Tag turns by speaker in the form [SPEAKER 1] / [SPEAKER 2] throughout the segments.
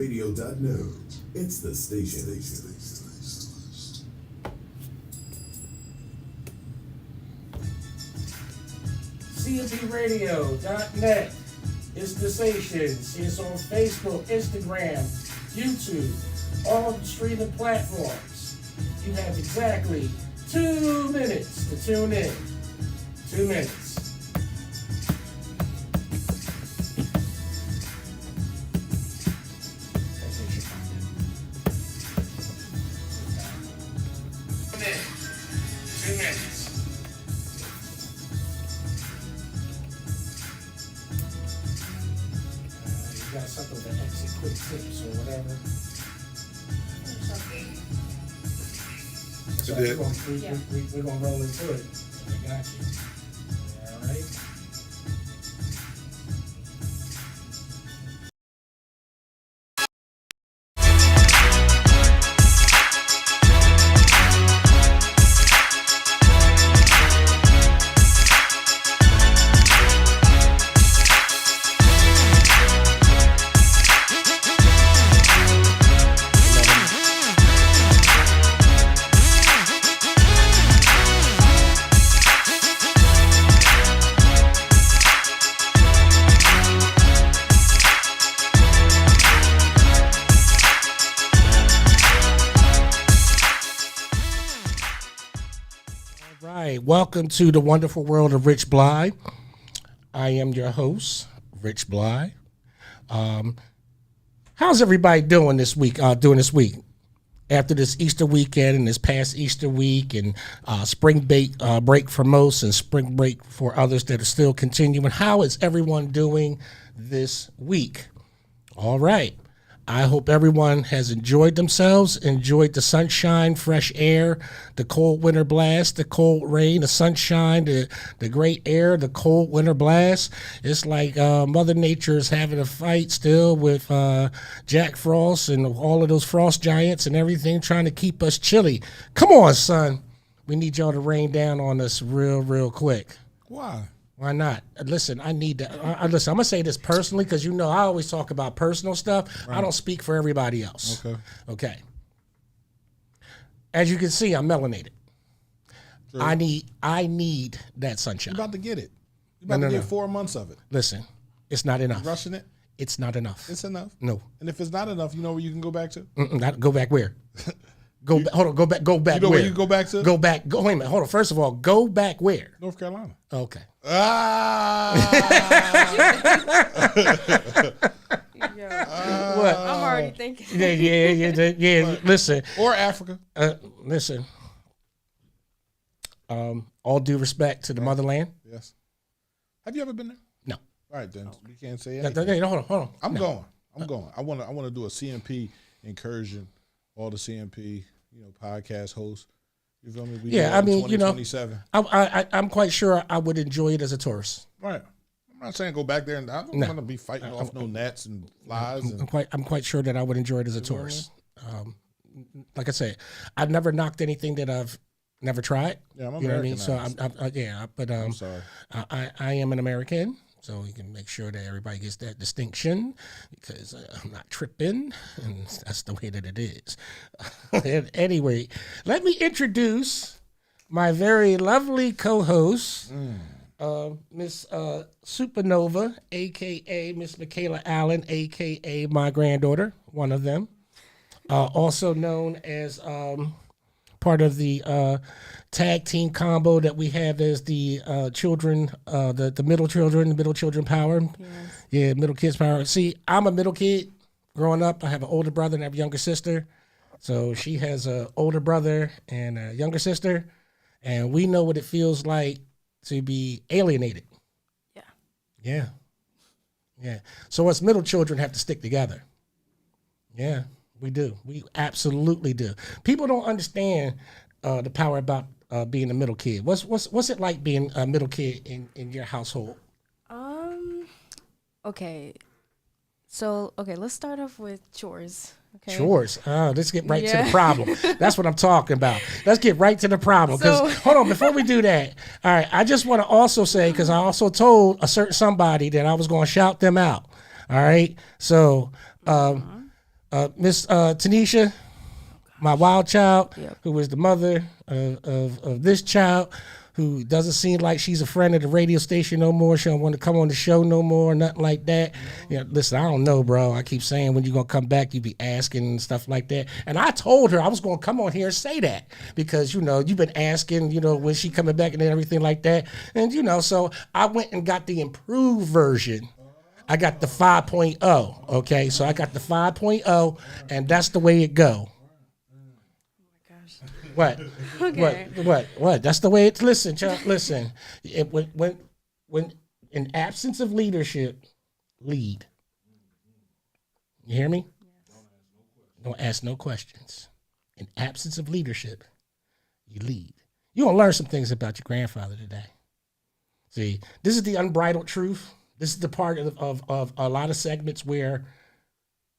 [SPEAKER 1] Radio.no. It's the station.
[SPEAKER 2] CMPRadio.net. It's the station. See us on Facebook, Instagram, YouTube, all the streaming platforms. You have exactly 2 minutes to tune in. 2 minutes. Got something with the exit quick tips or whatever. So we're gonna roll into it. I got you. All right. Welcome to the wonderful world of Rich Blye. I am your host, Rich Blye. How's everybody doing this week? After this Easter weekend and this past Easter week and spring break for most and spring break for others that are still continuing. How is everyone doing this week? All right. I hope everyone has enjoyed themselves, enjoyed the sunshine, fresh air, the cold winter blast, the cold rain, the sunshine, the great air, the cold winter blast. It's like Mother Nature is having a fight still with Jack Frost and all of those frost giants and everything trying to keep us chilly. Come on, son. We need y'all to rain down on us real quick.
[SPEAKER 3] Why?
[SPEAKER 2] Why not? Listen, I need to. Listen, I'm gonna say this personally because I always talk about personal stuff. Right. I don't speak for everybody else. Okay. As you can see, I'm melanated. True. I need that sunshine.
[SPEAKER 3] You're about to get it. You're about to get 4 months of it.
[SPEAKER 2] Listen, it's not enough.
[SPEAKER 3] You're rushing it?
[SPEAKER 2] It's not enough.
[SPEAKER 3] It's enough?
[SPEAKER 2] No.
[SPEAKER 3] And if it's not enough, you know where you can go back to?
[SPEAKER 2] Not go back where? Hold on. Go back.
[SPEAKER 3] You know where you go back to?
[SPEAKER 2] Go back. Wait a minute. Hold on. First of all, go back where?
[SPEAKER 3] North Carolina.
[SPEAKER 2] Okay.
[SPEAKER 3] What?
[SPEAKER 4] I'm already thinking.
[SPEAKER 2] Yeah. Listen.
[SPEAKER 3] Or Africa.
[SPEAKER 2] Listen. All due respect to the motherland.
[SPEAKER 3] Yes. Have you ever been there?
[SPEAKER 2] No.
[SPEAKER 3] All right, then. You can't say anything.
[SPEAKER 2] Hold on.
[SPEAKER 3] I'm going. I want to do a CMP incursion. All the CMP, podcast hosts. You feel me?
[SPEAKER 2] I mean, I'm quite sure I would enjoy it as a tourist.
[SPEAKER 3] Right. I'm not saying go back there and I don't want to be fighting off no gnats and flies.
[SPEAKER 2] I'm quite sure that I would enjoy it as a tourist. Like I said, I've never knocked anything that I've never tried.
[SPEAKER 3] Yeah, I'm American.
[SPEAKER 2] You know what I mean? So
[SPEAKER 3] I'm sorry.
[SPEAKER 2] I am an American. So you can make sure that everybody gets that distinction because I'm not tripping, and that's the way that it is. Anyway, let me introduce my very lovely co-host, Miss SupaNova, a.k.a. Miss Michaela Allen, a.k.a. my granddaughter, one of them, also known as part of the tag team combo that we have as the children, the middle children power. Yes. Yeah, middle kids power. See, I'm a middle kid growing up. I have an older brother and I have a younger sister. So she has an older brother and a younger sister. And we know what it feels like to be alienated. Yeah. So us middle children have to stick together. Yeah, we do. We absolutely do. People don't understand the power about being a middle kid. What's it like being a middle kid in your household?
[SPEAKER 4] Okay. So, let's start off with chores. Okay.
[SPEAKER 2] Chores. Let's get right to the problem. That's what I'm talking about. Let's get right to the problem. Because hold on, before we do that, all right, I just want to also say, because I also told a certain somebody that I was going to shout them out. All right. So Miss Tanisha, my wild child,
[SPEAKER 4] Yep.
[SPEAKER 2] who is the mother of this child, who doesn't seem like she's a friend of the radio station no more. She don't want to come on the show no more, nothing like that. Listen, I don't know, bro. I keep saying when you going to come back, you be asking and stuff like that. And I told her I was going to come on here and say that because, you've been asking, when she coming back and everything like that. And, so I went and got the improved version. I got the 5.0, okay? So I got the 5.0, and that's the way it go. What?
[SPEAKER 4] Okay.
[SPEAKER 2] What? That's the way it's. Listen, child. Listen. When in absence of leadership, lead. You hear me? Don't ask no questions. In absence of leadership, you lead. You're gonna learn some things about your grandfather today. See, this is the unbridled truth. This is the part of a lot of segments where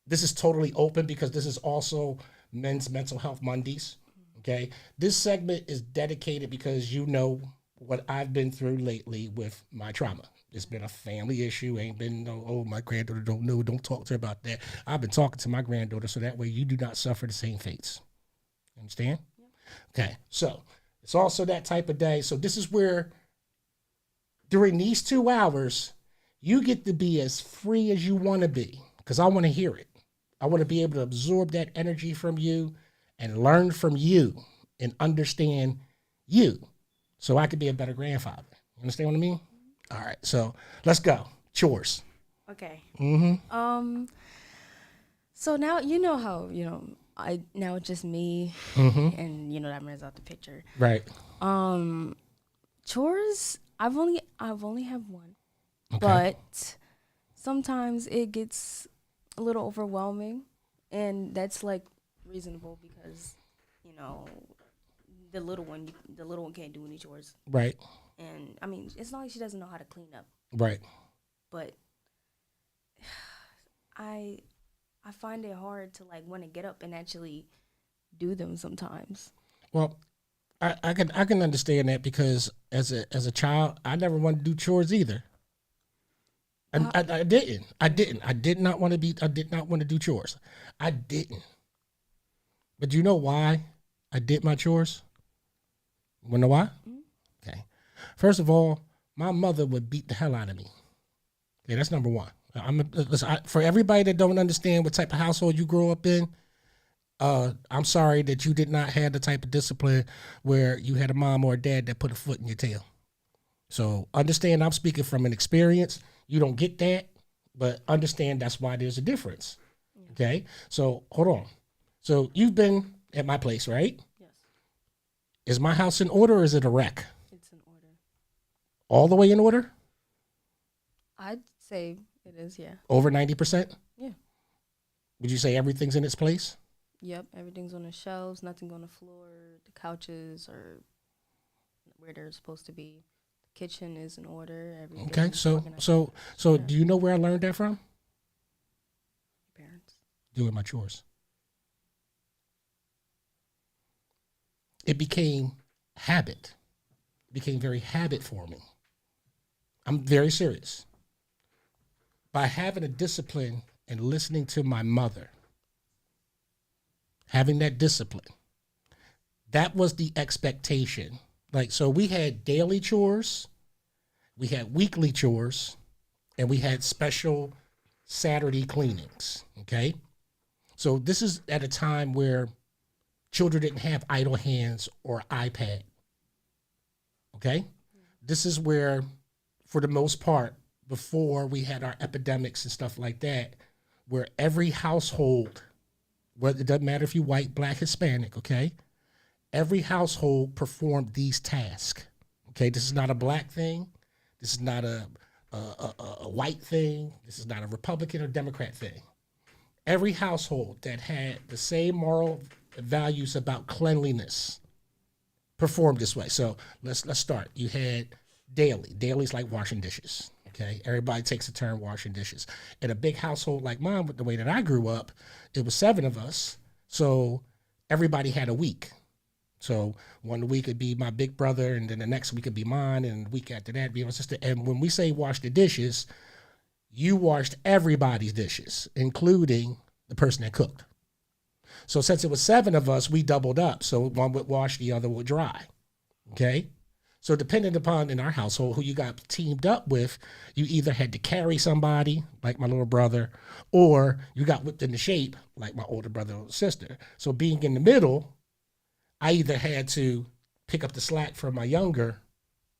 [SPEAKER 2] this is totally open because this is also Men's Mental Health Mondays. Okay, this segment is dedicated because what I've been through lately with my trauma. It's been a family issue. Ain't been my granddaughter don't know. Don't talk to her about that. I've been talking to my granddaughter so that way you do not suffer the same fates. Understand? Yeah. Okay, so it's also that type of day. So this is where during these 2 hours, you get to be as free as you want to be because I want to hear it. I want to be able to absorb that energy from you and learn from you and understand you so I could be a better grandfather. You understand what I mean? All right, so let's go. Chores.
[SPEAKER 4] Okay.
[SPEAKER 2] Mm-hmm.
[SPEAKER 4] So now how now it's just me, and that runs out the picture.
[SPEAKER 2] Right.
[SPEAKER 4] Chores. I've only have one,
[SPEAKER 2] Okay.
[SPEAKER 4] but sometimes it gets a little overwhelming, and that's like reasonable because the little one can't do any chores,
[SPEAKER 2] Right.
[SPEAKER 4] and I mean it's not like she doesn't know how to clean up,
[SPEAKER 2] Right.
[SPEAKER 4] but I find it hard to want to get up and actually do them sometimes.
[SPEAKER 2] Well, I can understand that because as a child, I never wanted to do chores either. I didn't. I did not want to do chores. I didn't. But you know why I did my chores? You wanna know why? Mm-hmm. Okay. First of all, my mother would beat the hell out of me. Okay, that's number one. For everybody that don't understand what type of household you grow up in, I'm sorry that you did not have the type of discipline where you had a mom or a dad that put a foot in your tail. So understand I'm speaking from an experience. You don't get that, but understand that's why there's a difference. Okay? So hold on. So you've been at my place, right?
[SPEAKER 4] Yes.
[SPEAKER 2] Is my house in order or is it a wreck?
[SPEAKER 4] It's in order.
[SPEAKER 2] All the way in order?
[SPEAKER 4] I'd say it is, yeah.
[SPEAKER 2] Over 90%?
[SPEAKER 4] Yeah.
[SPEAKER 2] Would you say everything's in its place?
[SPEAKER 4] Yep, everything's on the shelves, nothing on the floor. The couches are where they're supposed to be. The kitchen is in order. Everything.
[SPEAKER 2] Okay, so
[SPEAKER 4] Yeah.
[SPEAKER 2] do you know where I learned that from?
[SPEAKER 4] Parents.
[SPEAKER 2] Doing my chores. It became habit. It became very habit forming. I'm very serious. By having a discipline and listening to my mother, having that discipline, that was the expectation. So we had daily chores, we had weekly chores, and we had special Saturday cleanings, okay? So this is at a time where children didn't have idle hands or iPad, okay? This is where, for the most part, before we had our epidemics and stuff like that, where every household, whether it doesn't matter if you're white, black, Hispanic, okay? Every household performed these tasks, okay? This is not a black thing. This is not a white thing. This is not a Republican or Democrat thing. Every household that had the same moral values about cleanliness performed this way. So let's start. You had daily. Daily's like washing dishes. Okay, everybody takes a turn washing dishes. In a big household like mine, with the way that I grew up, it was 7 of us, so everybody had a week. So one week it'd be my big brother, and then the next week it'd be mine, and the week after that it'd be my sister. And when we say wash the dishes, you washed everybody's dishes, including the person that cooked. So since it was 7 of us, we doubled up. So one would wash, the other would dry. Okay? So depending upon in our household who you got teamed up with, you either had to carry somebody, like my little brother, or you got whipped into shape, like my older brother or sister. So being in the middle, I either had to pick up the slack from my younger,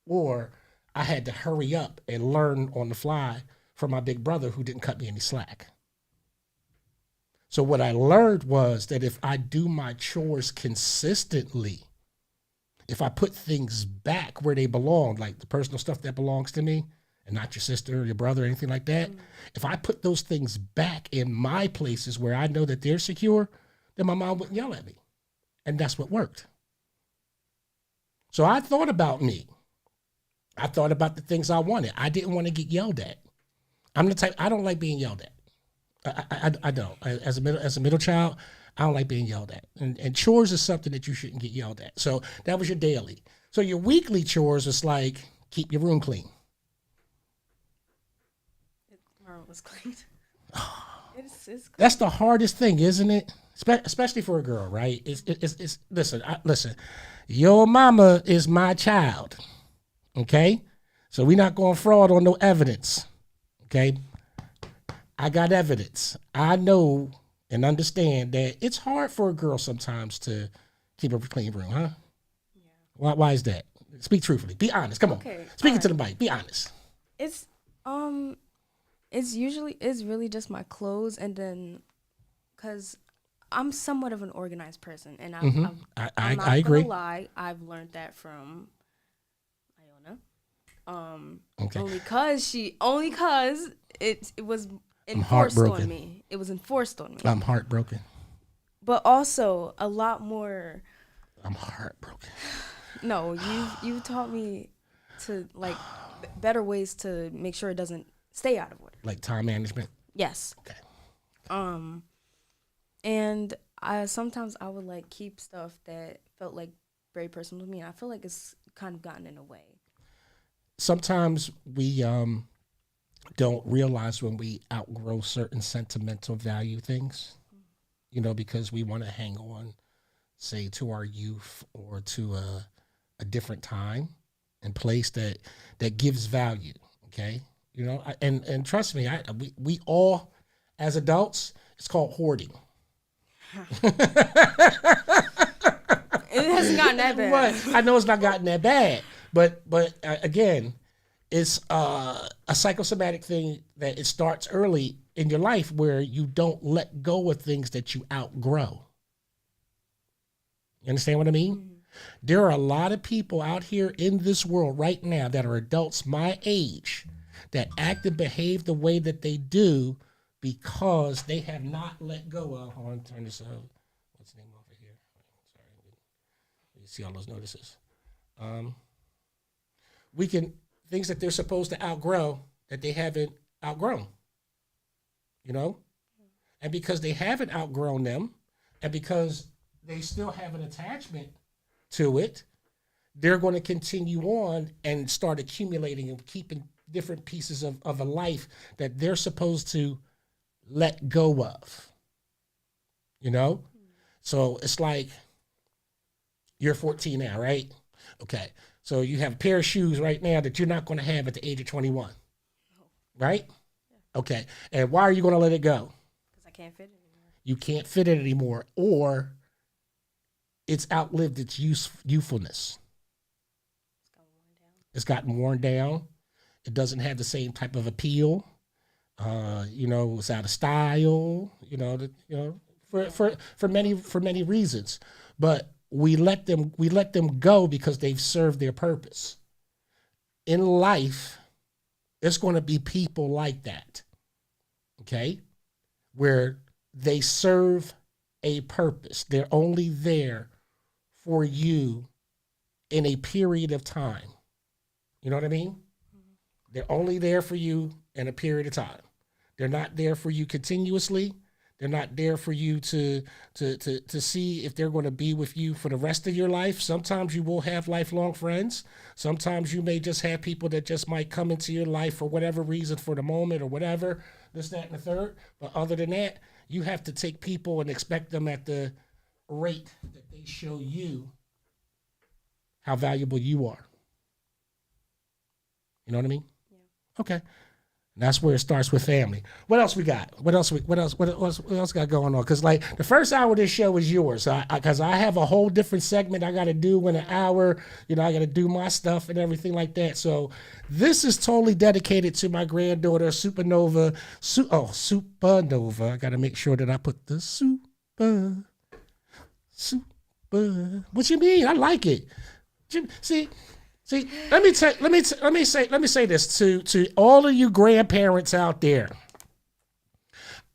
[SPEAKER 2] or I had to hurry up and learn on the fly from my big brother who didn't cut me any slack. So what I learned was that if I do my chores consistently, if I put things back where they belong, like the personal stuff that belongs to me and not your sister or your brother or anything like that, if I put those things back in my places where I know that they're secure, then my mom wouldn't yell at me. And that's what worked. So I thought about me. I thought about the things I wanted. I didn't want to get yelled at. I'm the type, I don't like being yelled at. I don't. As a middle child, I don't like being yelled at. And chores is something that you shouldn't get yelled at. So that was your daily. So your weekly chores was like, keep your room clean.
[SPEAKER 4] My room was cleaned. It's clean.
[SPEAKER 2] That's the hardest thing, isn't it? Especially for a girl, right? It's listen, your mama is my child, okay? So we're not going fraud on no evidence, okay? I got evidence. I know and understand that it's hard for a girl sometimes to keep a clean room, huh? Yeah. Why is that? Speak truthfully. Be honest. Come on.
[SPEAKER 4] Okay.
[SPEAKER 2] Speaking to the mic. Be honest.
[SPEAKER 4] It's really just my clothes, and then because I'm somewhat of an organized person, and I'm not
[SPEAKER 2] I agree.
[SPEAKER 4] gonna lie, I've learned that from Iona.
[SPEAKER 2] Okay.
[SPEAKER 4] Only cause it was enforced on me. It was enforced on me.
[SPEAKER 2] I'm heartbroken.
[SPEAKER 4] But also a lot more.
[SPEAKER 2] I'm heartbroken.
[SPEAKER 4] No, you taught me to like better ways to make sure it doesn't stay out of order.
[SPEAKER 2] Like time management?
[SPEAKER 4] Yes.
[SPEAKER 2] Okay.
[SPEAKER 4] And sometimes I would like keep stuff that felt like very personal to me, and I feel like it's kind of gotten in the way.
[SPEAKER 2] Sometimes we don't realize when we outgrow certain sentimental value things, you know, because we want to hang on, say, to our youth or to a different time and place that gives value. Okay, you know, and trust me, we all as adults, it's called hoarding.
[SPEAKER 4] It hasn't gotten that bad.
[SPEAKER 2] But I know it's not gotten that bad, but again, it's a psychosomatic thing that it starts early in your life where you don't let go of things that you outgrow. You understand what I mean? Mm-hmm. There are a lot of people out here in this world right now that are adults my age that act and behave the way that they do because they have not let go of. Hold on, turn this up. What's the name over here? Sorry, you see all those notices. We can things that they're supposed to outgrow that they haven't outgrown. You know, and because they haven't outgrown them, and because they still have an attachment to it, they're going to continue on and start accumulating and keeping different pieces of a life that they're supposed to let go of. You know? So it's like you're 14 now, right? Okay. So you have a pair of shoes right now that you're not going to have at the age of 21. Right? Okay. And why are you going to let it go?
[SPEAKER 4] Because I can't fit it anymore.
[SPEAKER 2] You can't fit it anymore, or it's outlived its youthfulness. It's gotten worn down. It doesn't have the same type of appeal. You know, it's out of style. You know, for many reasons. But we let them go because they've served their purpose. In life, there's going to be people like that. Okay, where they serve a purpose. They're only there for you in a period of time. You know what I mean? Mm-hmm. They're only there for you in a period of time. They're not there for you continuously. They're not there for you to see if they're going to be with you for the rest of your life. Sometimes you will have lifelong friends. Sometimes you may just have people that just might come into your life for whatever reason, for the moment or whatever, this, that, and the third. But other than that, You have to take people and expect them at the rate that they show you how valuable you are. You know what I mean? Yeah. Okay. And that's where it starts with family. What else we got? What else got going on? Because like the first hour of this show is yours. Because I have a whole different segment I got to do in an hour. You know, I got to do my stuff and everything like that. So this is totally dedicated to my granddaughter, SupaNova. SupaNova. I got to make sure that I put the super. What you mean? I like it. See, let me say this to all of you grandparents out there.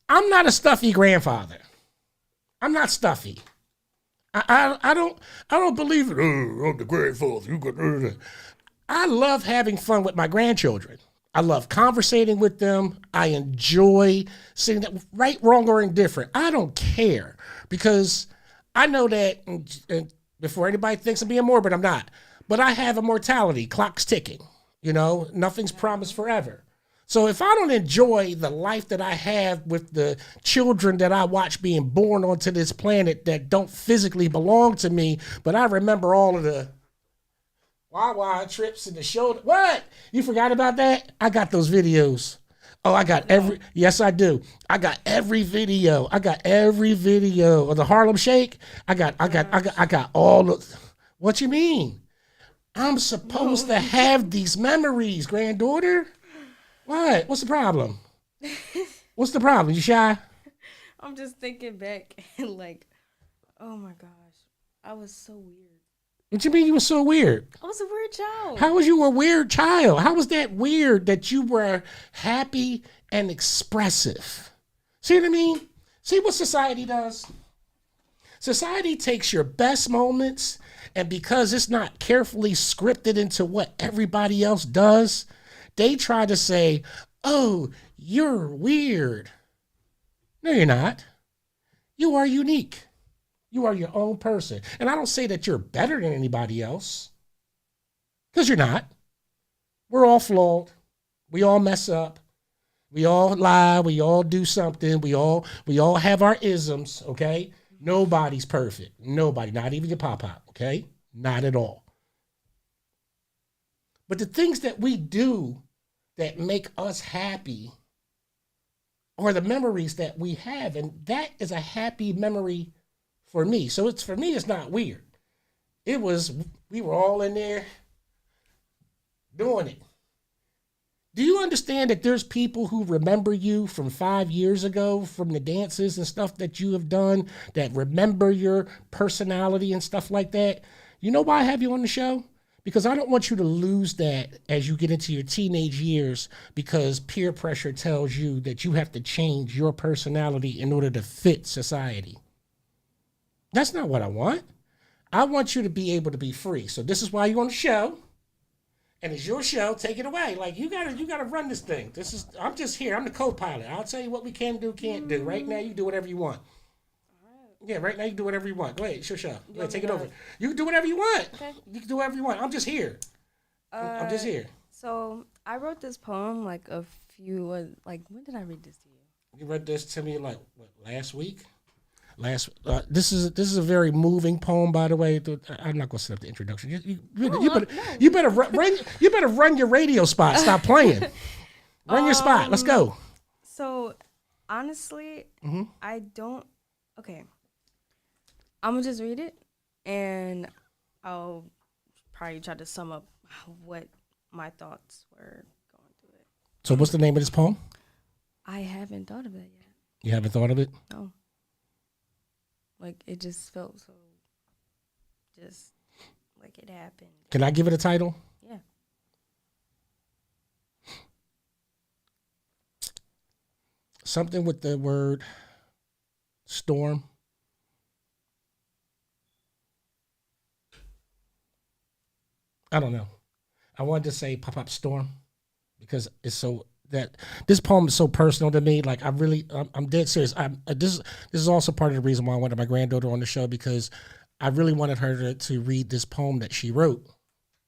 [SPEAKER 2] I'm not a stuffy grandfather. I'm not stuffy. I don't believe it. Oh, I'm the grandfather. I love having fun with my grandchildren. I love conversating with them. I enjoy seeing that, right, wrong, or indifferent. I don't care because I know that, and before anybody thinks I'm being morbid, I'm not. But I have a mortality. Clock's ticking. You know, nothing's promised forever. So if I don't enjoy the life that I have with the children that I watch being born onto this planet that don't physically belong to me, but I remember all of the Wawa trips and the shoulder. What? You forgot about that? I got those videos. Oh, I got yes, I do. I got every video. of the Harlem Shake. I got all of, what you mean? I'm supposed to have these memories, granddaughter. What? What's the problem? What's the problem? You shy?
[SPEAKER 4] I'm just thinking back and like, oh my gosh, I was so weird.
[SPEAKER 2] What you mean you were so weird?
[SPEAKER 4] I was a weird child.
[SPEAKER 2] How was you a weird child? How was that weird that you were happy and expressive? See what I mean? See what society does? Society takes your best moments, and because it's not carefully scripted into what everybody else does, they try to say, oh, you're weird. No, you're not. You are unique. You are your own person. And I don't say that you're better than anybody else, because you're not. We're all flawed. We all mess up. We all lie. We all do something. We all have our isms, okay? Nobody's perfect. Nobody, not even your pop-pop, okay? Not at all. But the things that we do that make us happy are the memories that we have, and that is a happy memory for me. So for me, it's not weird. We were all in there doing it. Do you understand that there's people who remember you from 5 years ago, from the dances and stuff that you have done, that remember your personality and stuff like that? You know why I have you on the show? Because I don't want you to lose that as you get into your teenage years, because peer pressure tells you that you have to change your personality in order to fit society. That's not what I want. I want you to be able to be free. So this is why you're on the show. And it's your show. Take it away. Like, you gotta run this thing. I'm just here. I'm the co-pilot. I'll tell you what we can do, can't do. Right now, you do whatever you want. Yeah, right now you can do whatever you want. Go ahead, it's your show. Go ahead, take it over. You can do whatever you want. Okay. You can do whatever you want. I'm just here. I'm just here.
[SPEAKER 4] So I wrote this poem when did I read this to you?
[SPEAKER 2] You read this to me last week? This is a very moving poem, by the way. I'm not gonna set up the introduction. You better run your radio spot. Stop playing. Run your spot. Let's go.
[SPEAKER 4] So honestly, I don't. Okay, I'm gonna just read it, and I'll probably try to sum up what my thoughts were going through it.
[SPEAKER 2] So what's the name of this poem?
[SPEAKER 4] I haven't thought of that yet.
[SPEAKER 2] You haven't thought of it?
[SPEAKER 4] No. Like, it just felt so, just like it happened.
[SPEAKER 2] Can I give it a title?
[SPEAKER 4] Yeah.
[SPEAKER 2] Something with the word storm. I don't know. I wanted to say pop-up storm because it's so that this poem is so personal to me. Like, I'm dead serious. This is also part of the reason why I wanted my granddaughter on the show, because I really wanted her to read this poem that she wrote.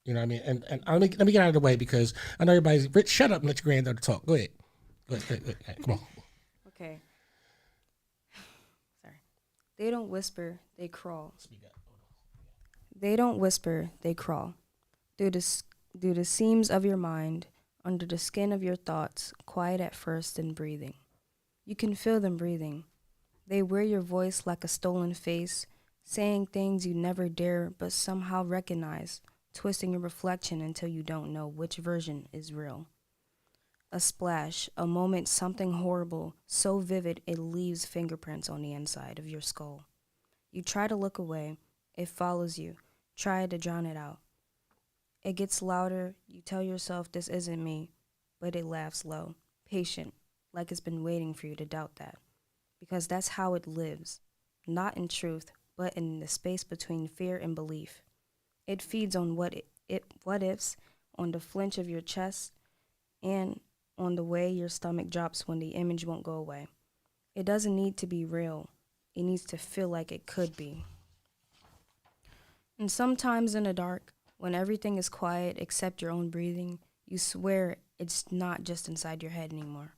[SPEAKER 2] You know what I mean? And let me get out of the way, because I know everybody's, Rich, shut up and let your granddaughter talk. Go ahead. Come on.
[SPEAKER 4] Okay. They don't whisper, they crawl.
[SPEAKER 2] Speak up.
[SPEAKER 4] They don't whisper, they crawl. Through the seams of your mind, under the skin of your thoughts, quiet at first and breathing. You can feel them breathing. They wear your voice like a stolen face, saying things you never dare but somehow recognize, twisting your reflection until you don't know which version is real. A splash, a moment, something horrible, so vivid it leaves fingerprints on the inside of your skull. You try to look away, it follows you, try to drown it out. It gets louder, you tell yourself this isn't me, but it laughs low, patient, like it's been waiting for you to doubt that. Because that's how it lives, not in truth, but in the space between fear and belief. It feeds on what ifs, on the flinch of your chest, and on the way your stomach drops when the image won't go away. It doesn't need to be real. It needs to feel like it could be. And sometimes in the dark, when everything is quiet except your own breathing, you swear it's not just inside your head anymore.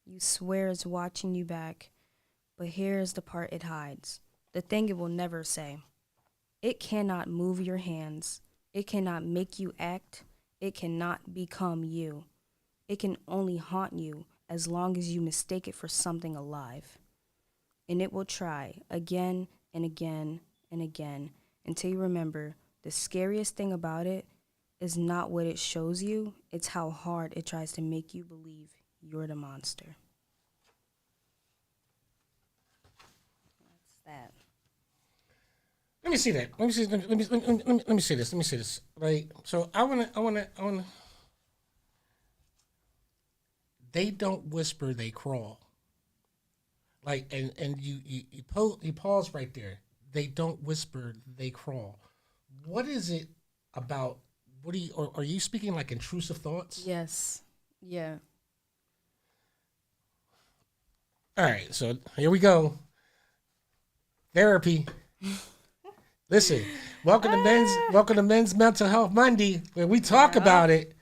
[SPEAKER 4] You swear it's watching you back, but here is the part it hides, the thing it will never say. It cannot move your hands. It cannot make you act. It cannot become you. It can only haunt you as long as you mistake it for something alive. And it will try again and again and again until you remember the scariest thing about it is not what it shows you, it's how hard it tries to make you believe you're the monster. That's that.
[SPEAKER 2] Let me see that. Let me see this. Let me see this. Right. So I wanna. They don't whisper, they crawl. Like and you pause right there. They don't whisper, they crawl. What is it about? What do you? Or are you speaking like intrusive thoughts?
[SPEAKER 4] Yes. Yeah.
[SPEAKER 2] All right. So here we go. Therapy. Listen, welcome to Men's Mental Health Monday, where we talk about it.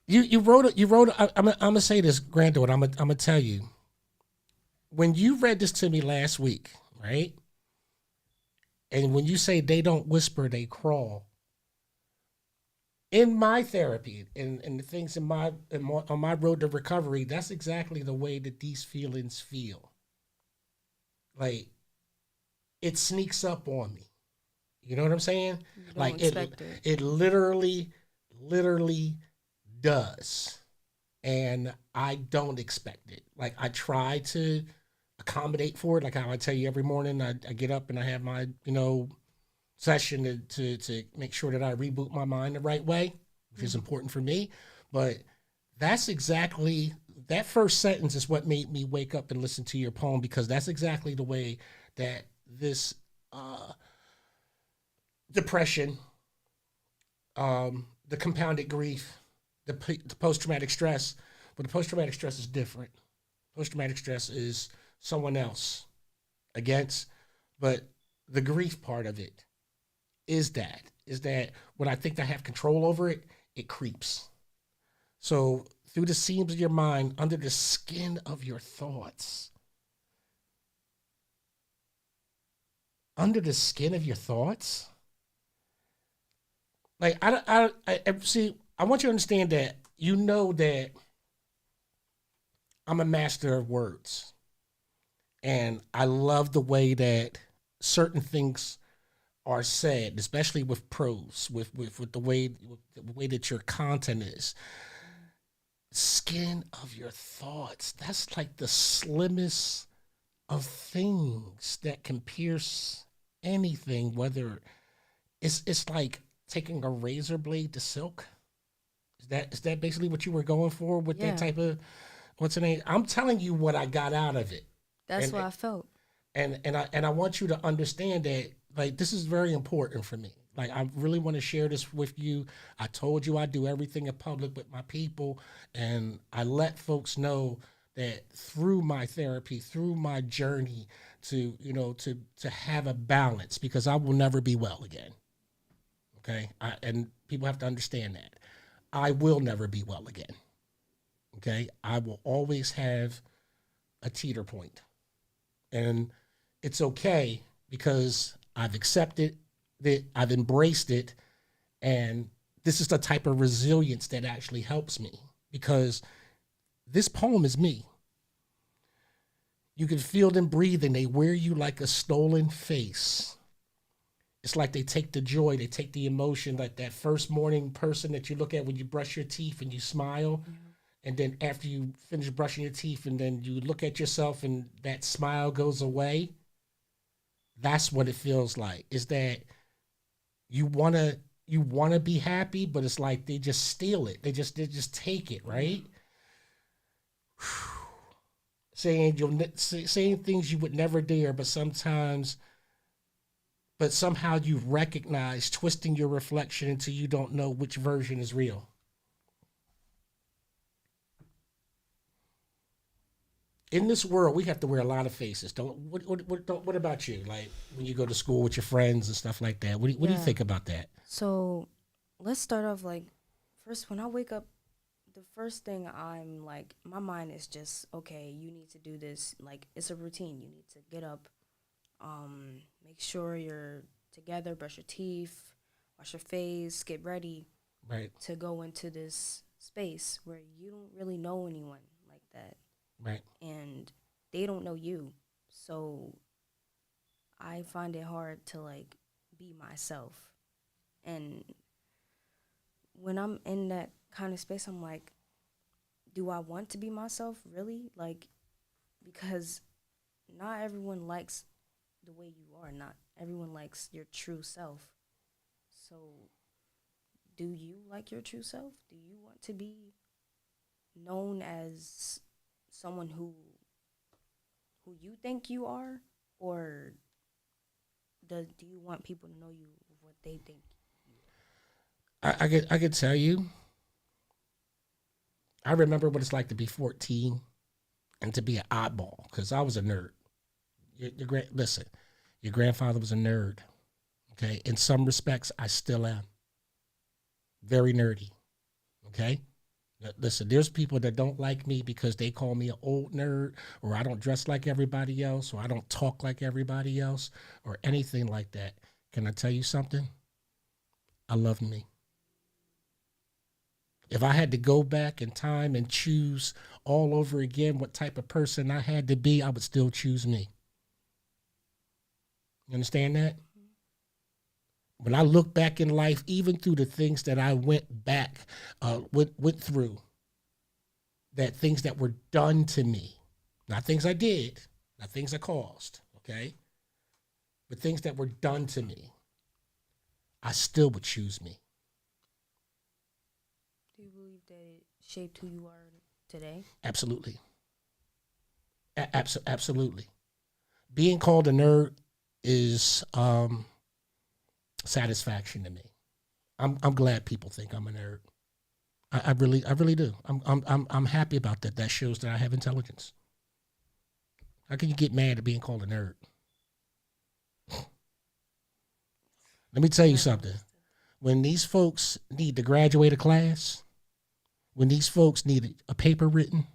[SPEAKER 2] You wrote it. I'm gonna say this, granddaughter. I'm gonna tell you. When you read this to me last week, right? And when you say they don't whisper, they crawl. In my therapy and the things on my road to recovery, that's exactly the way that these feelings feel. Like it sneaks up on me. You know what I'm saying? Like it literally does. And I don't expect it. Like I try to accommodate for it. Like how I tell you every morning, I get up and I have my, session to make sure that I reboot my mind the right way, which is important for me. But that's exactly, that first sentence is what made me wake up and listen to your poem, because that's exactly the way that this depression, the compounded grief, the post-traumatic stress. But the post-traumatic stress is different. Post-traumatic stress is someone else against, but the grief part of it is that when I think I have control over it, it creeps. So through the seams of your mind, under the skin of your thoughts, under the skin of your thoughts, like I see. I want you to understand that you know that I'm a master of words, and I love the way that certain things are said, especially with prose, with the way that your content is. Skin of your thoughts. That's like the slimmest of things that can pierce anything. Whether it's like taking a razor blade to silk. Is that basically what you were going for with that type of, what's the name? I'm telling you what I got out of it.
[SPEAKER 4] That's what I felt.
[SPEAKER 2] And I want you to understand that, like, this is very important for me. Like, I really want to share this with you. I told you I do everything in public with my people, and I let folks know that through my therapy, through my journey to have a balance, because I will never be well again. Okay? And people have to understand that. I will never be well again. Okay? I will always have a teeter point. And it's okay because I've accepted it, I've embraced it, and this is the type of resilience that actually helps me because this poem is me. You can feel them breathing. They wear you like a stolen face. It's like they take the joy, they take the emotion, like that first morning person that you look at when you brush your teeth and you smile. And then after you finish brushing your teeth and then you look at yourself and that smile goes away. That's what it feels like. Is that you wanna be happy, but it's like they just steal it. They just take it, right? Saying things you would never dare, but somehow you recognize twisting your reflection until you don't know which version is real. In this world, we have to wear a lot of faces. What about you? Like when you go to school with your friends and stuff like that. What do you think about that?
[SPEAKER 4] So let's start off like first when I wake up, the first thing I'm like, my mind is just, okay, you need to do this. Like it's a routine. You need to get up, make sure you're together, brush your teeth, wash your face, get ready
[SPEAKER 2] Right.
[SPEAKER 4] to go into this space where you don't really know anyone like that.
[SPEAKER 2] Right.
[SPEAKER 4] And they don't know you. So I find it hard to like be myself. And when I'm in that kind of space, I'm like, do I want to be myself really? Like, because not everyone likes the way you are. Not everyone likes your true self. So do you like your true self? Do you want to be known as someone who you think you are, or do you want people to know you what they think you are?
[SPEAKER 2] I could tell you. I remember what it's like to be 14 and to be an oddball because I was a nerd. Listen, your grandfather was a nerd. Okay, in some respects, I still am. Very nerdy. Okay. Listen, there's people that don't like me because they call me an old nerd, or I don't dress like everybody else, or I don't talk like everybody else, or anything like that. Can I tell you something? I love me. If I had to go back in time and choose all over again what type of person I had to be, I would still choose me. You understand that? When I look back in life, even through the things that I went through, that things that were done to me, not things I did, not things I caused, okay? But things that were done to me, I still would choose me.
[SPEAKER 4] Do you believe that it shaped who you are today?
[SPEAKER 2] Absolutely. Absolutely. Being called a nerd is satisfaction to me. I'm glad people think I'm a nerd. I really do. I'm happy about that. That shows that I have intelligence. How can you get mad at being called a nerd? Let me tell you something. When these folks need to graduate a class, when these folks need a paper written,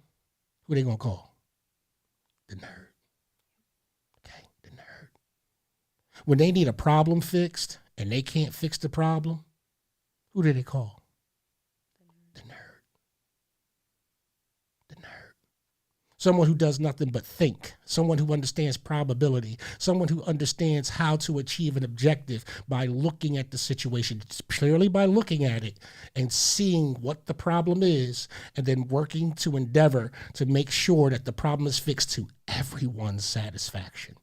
[SPEAKER 2] who they gonna call? The nerd. Okay, the nerd. When they need a problem fixed and they can't fix the problem, who do they call? The nerd. The nerd. Someone who does nothing but think. Someone who understands probability. Someone who understands how to achieve an objective by looking at the situation, purely by looking at it and seeing what the problem is, and then working to endeavor to make sure that the problem is fixed to everyone's satisfaction.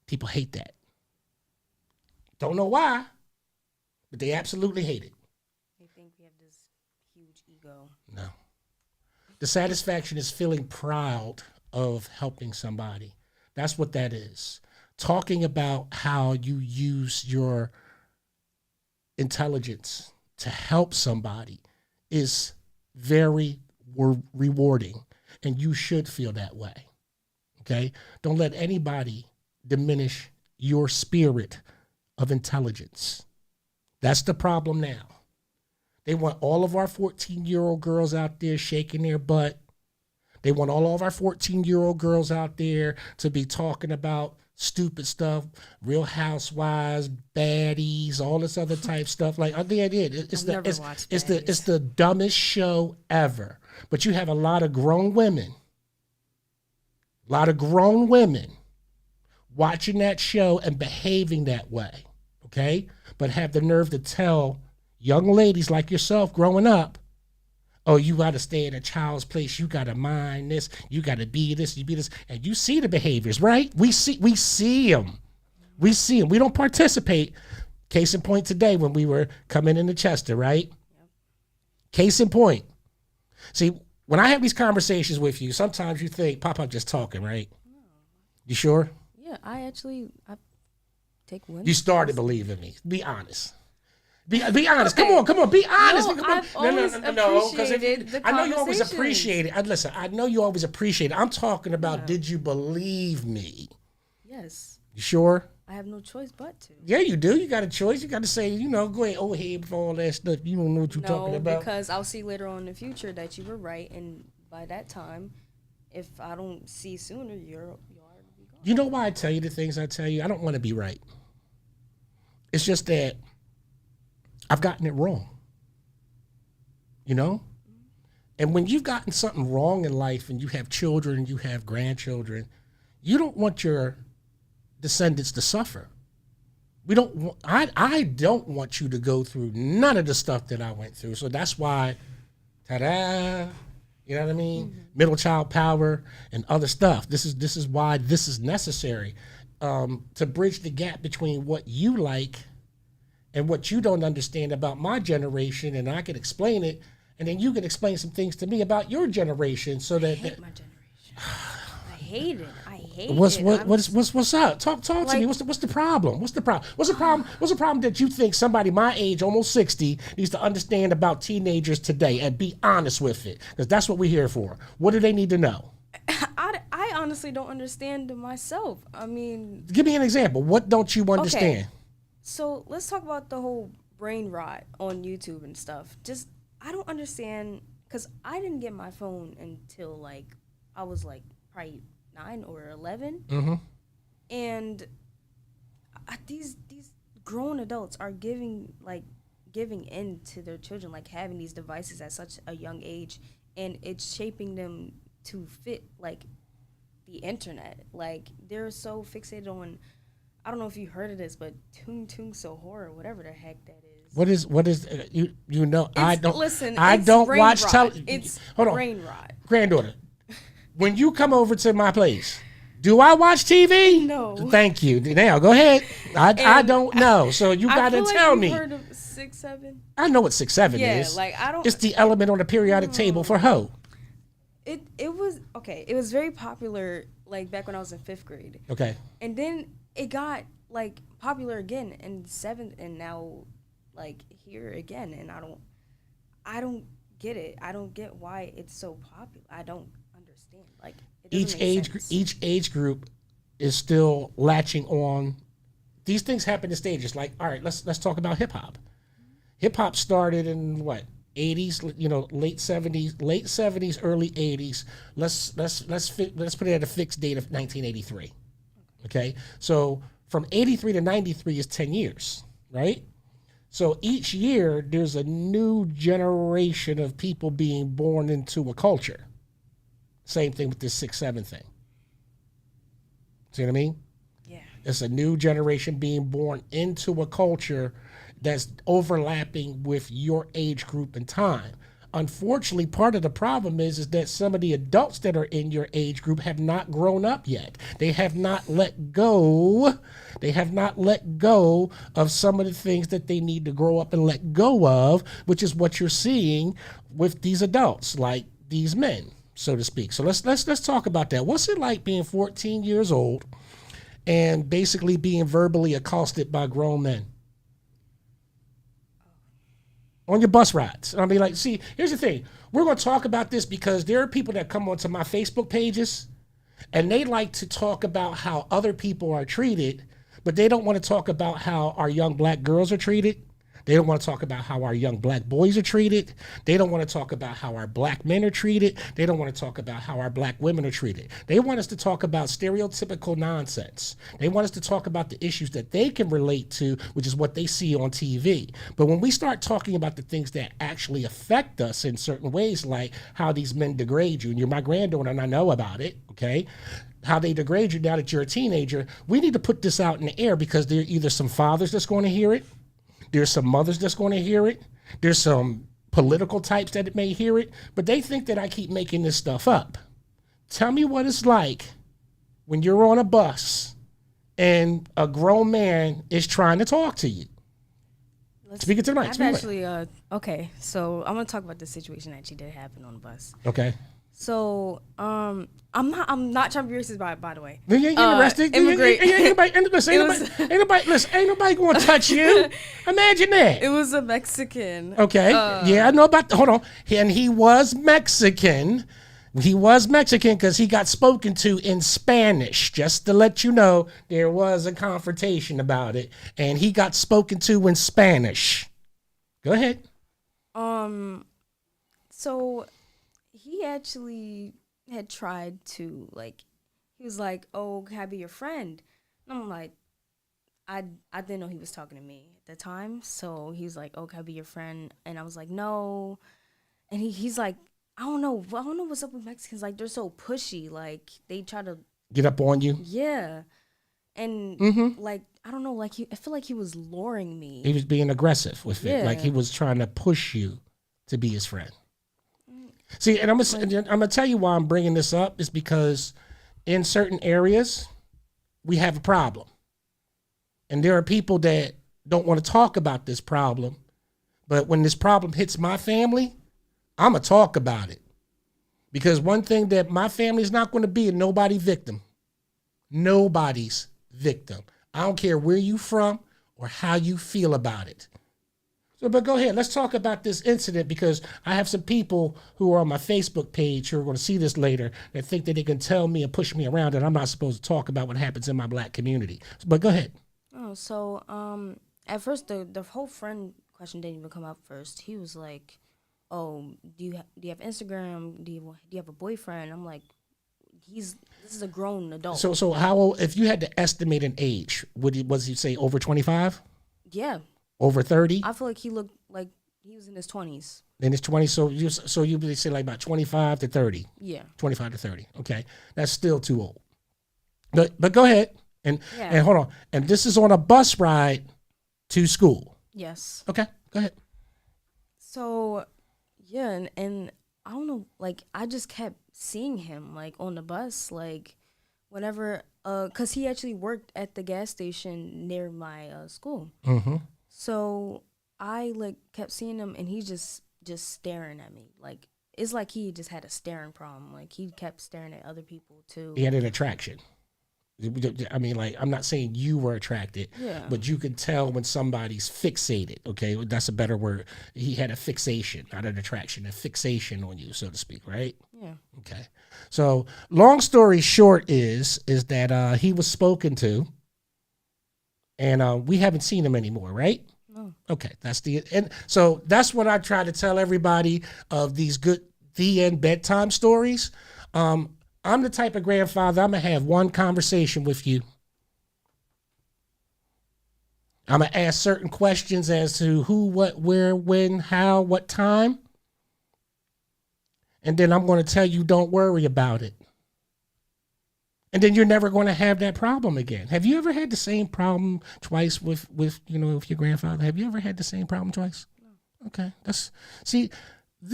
[SPEAKER 2] People hate that. Don't know why, but they absolutely hate it.
[SPEAKER 4] They think we have this huge ego.
[SPEAKER 2] No. The satisfaction is feeling proud of helping somebody. That's what that is. Talking about how you use your intelligence to help somebody is very rewarding, and you should feel that way. Okay? Don't let anybody diminish your spirit of intelligence. That's the problem now. They want all of our 14-year-old girls out there shaking their butt, They want all of our 14-year-old girls out there to be talking about stupid stuff, Real Housewives, baddies, all this other type stuff. Like I did, it's the dumbest show ever. But you have a lot of grown women watching that show and behaving that way, okay? But have the nerve to tell young ladies like yourself growing up, oh, you got to stay in a child's place. You got to mind this. You got to be this. You be this. And you see the behaviors, right? We see them. We see them. We don't participate. Case in point today when we were coming into Chester, right? Yep. Case in point. See, when I have these conversations with you, sometimes you think, Pop, I'm just talking, right? No. You sure?
[SPEAKER 4] Yeah, I take women.
[SPEAKER 2] You started believing me. Be honest. Be honest. Okay. Come on. Be honest.
[SPEAKER 4] No, I've always appreciated the
[SPEAKER 2] I know you always appreciate it. Listen, I know you always appreciate it. I'm talking about, did you believe me?
[SPEAKER 4] Yes.
[SPEAKER 2] You sure?
[SPEAKER 4] I have no choice but to.
[SPEAKER 2] Yeah, you do. You got a choice. You got to say, go ahead, old head for all that stuff. You don't know what you're talking about.
[SPEAKER 4] No, because I'll see later on in the future that you were right, and by that time, if I don't see sooner, you're already be gone.
[SPEAKER 2] You know why I tell you the things I tell you? I don't want to be right. It's just that I've gotten it wrong, And when you've gotten something wrong in life and you have children, you have grandchildren, you don't want your descendants to suffer. I don't want you to go through none of the stuff that I went through. So that's why, ta-da, you know what I mean? Mm-hmm. Middle child power and other stuff. This is why this is necessary, to bridge the gap between what you like and what you don't understand about my generation, and I can explain it, and then you can explain some things to me about your generation, so that.
[SPEAKER 4] I hate my generation. I hate it.
[SPEAKER 2] What's up? Talk to me. What's the problem? What's the problem that you think somebody my age, almost 60, needs to understand about teenagers today, and be honest with it, because that's what we're here for. What do they need to know?
[SPEAKER 4] I honestly don't understand myself. I mean,
[SPEAKER 2] give me an example. What don't you understand?
[SPEAKER 4] Okay. So let's talk about the whole brain rot on YouTube and stuff. I don't understand, because I didn't get my phone until I was probably 9 or 11.
[SPEAKER 2] Mm-hmm.
[SPEAKER 4] And these grown adults are giving in to their children, having these devices at such a young age, and it's shaping them to fit the internet. They're so fixated on, I don't know if you heard of this, but Tung Tung Sohor, or whatever the heck that is.
[SPEAKER 2] What is you know? I don't
[SPEAKER 4] listen.
[SPEAKER 2] I don't watch television.
[SPEAKER 4] It's brain rot.
[SPEAKER 2] Granddaughter, when you come over to my place, do I watch TV?
[SPEAKER 4] No.
[SPEAKER 2] Thank you. Now go ahead. I don't know. So you got to tell me.
[SPEAKER 4] Heard of 6-7?
[SPEAKER 2] I know what 6-7 is.
[SPEAKER 4] I don't.
[SPEAKER 2] It's the element on the periodic table for hoe.
[SPEAKER 4] It was okay. It was very popular back when I was in 5th grade.
[SPEAKER 2] Okay.
[SPEAKER 4] And then it got popular again in 7th, and now here again, and I don't get it. I don't get why it's so popular. I don't understand.
[SPEAKER 2] Each age group is still latching on. These things happen in stages. All right, let's talk about hip hop. Hip hop started in what? 80s, late 70s, early 80s. Let's put it at a fixed date of 1983. Okay, so from 83 to 93 is 10 years, right? So each year there's a new generation of people being born into a culture. Same thing with this 6-7 thing. See what I mean?
[SPEAKER 4] Yeah.
[SPEAKER 2] It's a new generation being born into a culture that's overlapping with your age group and time. Unfortunately, part of the problem is that some of the adults that are in your age group have not grown up yet. They have not let go. They have not let go of some of the things that they need to grow up and let go of, which is what you're seeing with these adults, like these men, so to speak. So let's talk about that. What's it like being 14 years old and basically being verbally accosted by grown men on your bus rides? I mean, see, here's the thing. We're going to talk about this because there are people that come onto my Facebook pages and they like to talk about how other people are treated, but they don't want to talk about how our young black girls are treated. They don't want to talk about how our young black boys are treated. They don't want to talk about how our black men are treated. They don't want to talk about how our black women are treated. They want us to talk about stereotypical nonsense. They want us to talk about the issues that they can relate to, which is what they see on TV. But when we start talking about the things that actually affect us in certain ways, like how these men degrade you, and you're my granddaughter and I know about it, okay? How they degrade you now that you're a teenager, we need to put this out in the air because there are either some fathers that's going to hear it, there's some mothers that's going to hear it, there's some political types that may hear it, but they think that I keep making this stuff up. Tell me what it's like when you're on a bus and a grown man is trying to talk to you. Speak it to the mic.
[SPEAKER 4] I've actually, okay, so I'm going to talk about the situation that actually did happen on the bus.
[SPEAKER 2] Okay.
[SPEAKER 4] So, I'm not trying to be racist, by the way.
[SPEAKER 2] You ain't getting arrested.
[SPEAKER 4] Immigrant.
[SPEAKER 2] Ain't nobody going to touch you. Imagine that.
[SPEAKER 4] It was a Mexican.
[SPEAKER 2] Okay. Yeah, I know about. Hold on. And he was Mexican. He was Mexican because he got spoken to in Spanish. Just to let you know, there was a confrontation about it, and he got spoken to in Spanish. Go ahead.
[SPEAKER 4] So he actually had tried to, like, he was like, "Oh, can I be your friend?" And I'm like, I didn't know he was talking to me at the time. So he's like, "Oh, can I be your friend?" And I was like, "No." And he's like, I don't know what's up with Mexicans. Like, they're so pushy. Like, they try to
[SPEAKER 2] get up on you.
[SPEAKER 4] Yeah. And like, I don't know, like I feel like he was luring me.
[SPEAKER 2] He was being aggressive with it.
[SPEAKER 4] Yeah.
[SPEAKER 2] Like he was trying to push you to be his friend. See, and I'm gonna tell you why I'm bringing this up is because in certain areas we have a problem, and there are people that don't want to talk about this problem, but when this problem hits my family, I'm gonna talk about it, because one thing that my family is not going to be a nobody's victim. Nobody's victim. I don't care where you from or how you feel about it. So, but go ahead. Let's talk about this incident, because I have some people who are on my Facebook page who are going to see this later that think that they can tell me and push me around that I'm not supposed to talk about what happens in my black community. But go ahead.
[SPEAKER 4] Oh, so at first the whole friend question didn't even come up first. He was like, "Oh, do you have Instagram? Do you have a boyfriend?" I'm like, this is a grown adult.
[SPEAKER 2] So how old, if you had to estimate an age, was he say over 25?
[SPEAKER 4] Yeah.
[SPEAKER 2] Over 30?
[SPEAKER 4] I feel like he looked like he was in his 20s.
[SPEAKER 2] In his 20s, so you would say like about 25 to 30.
[SPEAKER 4] Yeah.
[SPEAKER 2] 25 to 30. Okay, that's still too old. But go ahead and hold on. And this is on a bus ride to school.
[SPEAKER 4] Yes.
[SPEAKER 2] Okay, go ahead.
[SPEAKER 4] So, yeah, and I don't know, like, I just kept seeing him, like, on the bus, like, whenever, because he actually worked at the gas station near my school.
[SPEAKER 2] Mm-hmm.
[SPEAKER 4] So I, like, kept seeing him, and he just staring at me. Like, it's like he just had a staring problem. Like, he kept staring at other people, too.
[SPEAKER 2] He had an attraction. I mean, like, I'm not saying you were attracted, but you could tell when somebody's fixated, okay? That's a better word. He had a fixation, not an attraction, a fixation on you, so to speak, right?
[SPEAKER 4] Yeah.
[SPEAKER 2] Okay. So long story short is that he was spoken to, and we haven't seen him anymore, right?
[SPEAKER 4] No.
[SPEAKER 2] Okay, and so that's what I try to tell everybody of these good the end bedtime stories. I'm the type of grandfather, I'm going to have one conversation with you. I'm going to ask certain questions as to who, what, where, when, how, what time. And then I'm going to tell you, don't worry about it. And then you're never going to have that problem again. Have you ever had the same problem twice with your grandfather? Have you ever had the same problem twice? No. Okay. This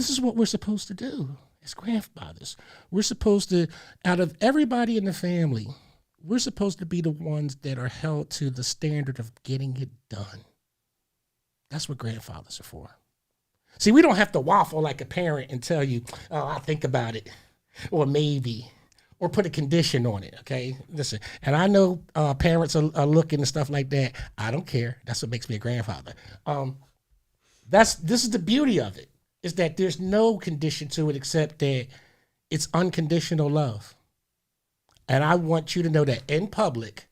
[SPEAKER 2] is what we're supposed to do. As grandfathers, we're supposed to, out of everybody in the family, we're supposed to be the ones that are held to the standard of getting it done. That's what grandfathers are for. See, we don't have to waffle like a parent and tell you, "Oh, I'll think about it," or maybe, or put a condition on it, okay? Listen, and I know parents are looking and stuff like that. I don't care. That's what makes me a grandfather. This is the beauty of it. Is that there's no condition to it except that it's unconditional love. And I want you to know that in public,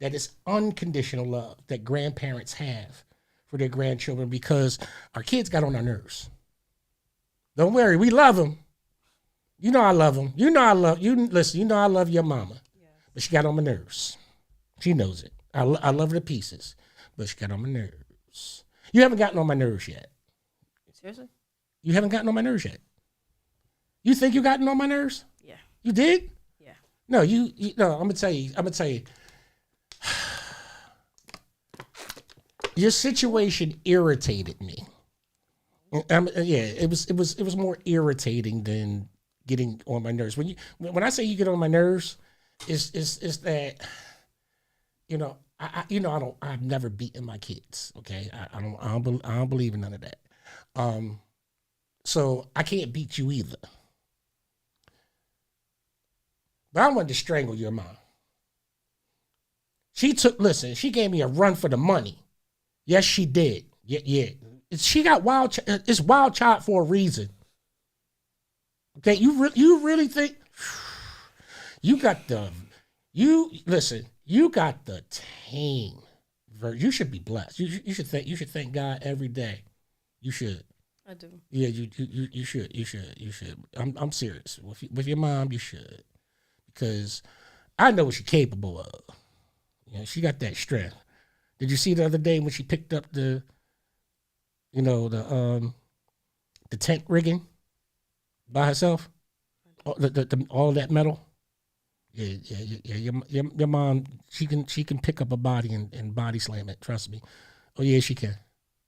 [SPEAKER 2] that it's unconditional love that grandparents have for their grandchildren because our kids got on our nerves. Don't worry, we love them. You know I love them. You know I love you. Listen, you know I love your mama, but she got on my nerves. She knows it. I love her to pieces, but she got on my nerves. You haven't gotten on my nerves yet.
[SPEAKER 4] Seriously?
[SPEAKER 2] You haven't gotten on my nerves yet. You think you gotten on my nerves?
[SPEAKER 4] Yeah.
[SPEAKER 2] You did?
[SPEAKER 4] Yeah.
[SPEAKER 2] No, you no, I'm gonna tell you. Your situation irritated me. It was more irritating than getting on my nerves. When I say you get on my nerves, is that I've never beaten my kids. Okay, I don't believe in none of that. So I can't beat you either. But I wanted to strangle your mom. She gave me a run for the money. Yes, she did. Yeah. She got it's wild child for a reason. Okay, you really think you got the tame version. You should be blessed. You should thank God every day. You should.
[SPEAKER 4] I do.
[SPEAKER 2] Yeah, you should. I'm serious. With your mom, you should. Because I know what she's capable of. She got that strength. Did you see the other day when she picked up the tent rigging by herself? All that metal. Yeah. Your mom, she can pick up a body and body slam it. Trust me. Oh yeah, she can.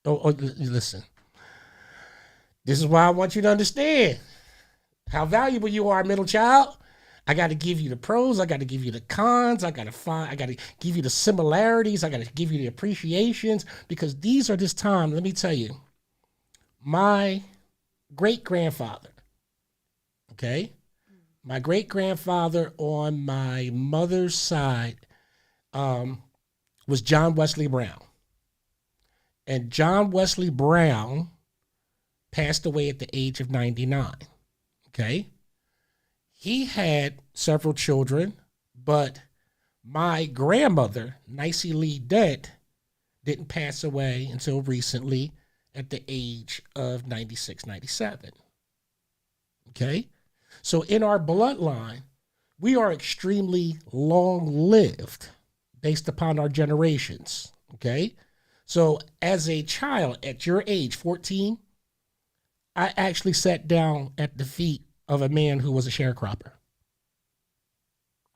[SPEAKER 2] Oh, listen. This is why I want you to understand how valuable you are, middle child. I got to give you the pros. I got to give you the cons. I got to give you the similarities. I got to give you the appreciations, because these are this time. Let me tell you, my great-grandfather, okay? My great-grandfather on my mother's side was John Wesley Brown. And John Wesley Brown passed away at the age of 99, okay? He had several children, but my grandmother, Nicey Lee Dent, didn't pass away until recently at the age of 96, 97. Okay? So in our bloodline, we are extremely long-lived based upon our generations. Okay? So as a child, at your age, 14, I actually sat down at the feet of a man who was a sharecropper.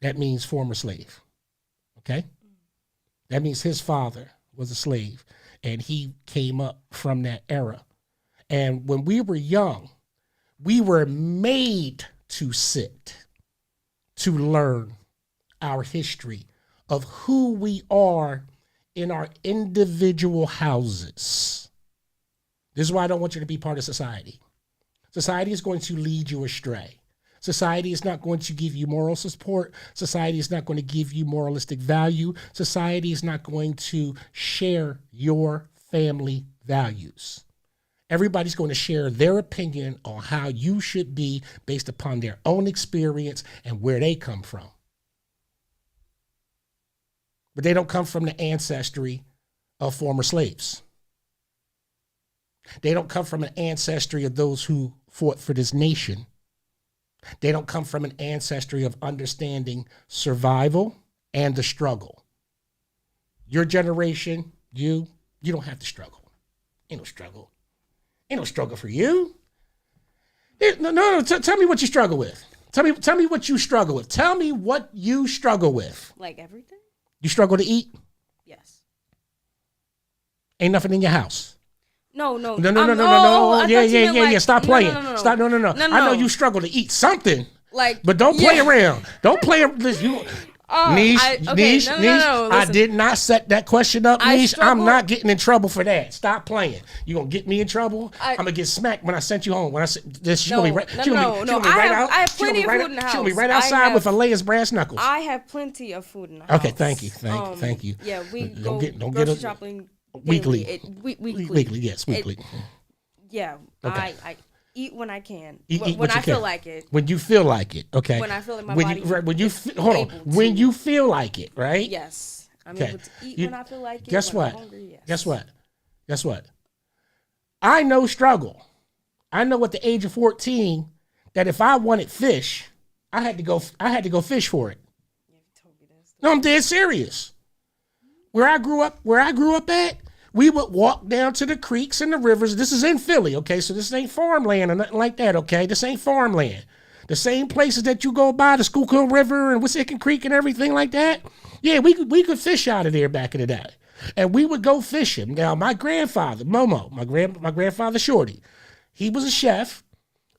[SPEAKER 2] That means former slave. Okay? That means his father was a slave, and he came up from that era. And when we were young, we were made to sit, to learn our history of who we are in our individual houses. This is why I don't want you to be part of society. Society is going to lead you astray. Society is not going to give you moral support. Society is not going to give you moralistic value. Society is not going to share your family values. Everybody's going to share their opinion on how you should be based upon their own experience and where they come from. But they don't come from the ancestry of former slaves. They don't come from an ancestry of those who fought for this nation. They don't come from an ancestry of understanding survival and the struggle. Your generation, you don't have to struggle. Ain't no struggle. Ain't no struggle for you. No. Tell me what you struggle with. Tell me what you struggle with. Tell me what you struggle with.
[SPEAKER 4] Like everything?
[SPEAKER 2] You struggle to eat?
[SPEAKER 4] Yes.
[SPEAKER 2] Ain't nothing in your house.
[SPEAKER 4] No.
[SPEAKER 2] No.
[SPEAKER 4] Oh,
[SPEAKER 2] Yeah. Stop playing.
[SPEAKER 4] No.
[SPEAKER 2] Stop. No. I know you struggle to eat something.
[SPEAKER 4] Like,
[SPEAKER 2] but don't play around. Don't play. Niche. I did not set that question up, Niche. I'm not getting in trouble for that. Stop playing. You gonna get me in trouble? I'm gonna get smacked when I sent you home. When I said this, she gonna be right.
[SPEAKER 4] I have plenty of food in the house.
[SPEAKER 2] She'll be right outside with Alea's brass knuckles.
[SPEAKER 4] I have plenty of food in the house.
[SPEAKER 2] Okay, thank you.
[SPEAKER 4] Yeah, we
[SPEAKER 2] don't get
[SPEAKER 4] grocery shopping
[SPEAKER 2] weekly.
[SPEAKER 4] Weekly,
[SPEAKER 2] yes, weekly.
[SPEAKER 4] Okay. I eat when I can.
[SPEAKER 2] Eat
[SPEAKER 4] when I feel like it.
[SPEAKER 2] When you feel like it, okay.
[SPEAKER 4] When I feel like my body.
[SPEAKER 2] When you feel like it, right?
[SPEAKER 4] Yes. I'm able to eat when I feel like it.
[SPEAKER 2] Guess what?
[SPEAKER 4] I'm hungry, yes.
[SPEAKER 2] Guess what? Guess what? I know struggle. I know at the age of 14 that if I wanted fish, I had to go fish for it. No, I'm dead serious. Where I grew up at, we would walk down to the creeks and the rivers. This is in Philly, okay? So this ain't farmland or nothing like that, okay? This ain't farmland. The same places that you go by, the Schuylkill River and Wissahickon Creek and everything like that. Yeah, we could fish out of there back in the day. And we would go fishing. Now, my grandfather, Momo, my grandfather Shorty, he was a chef,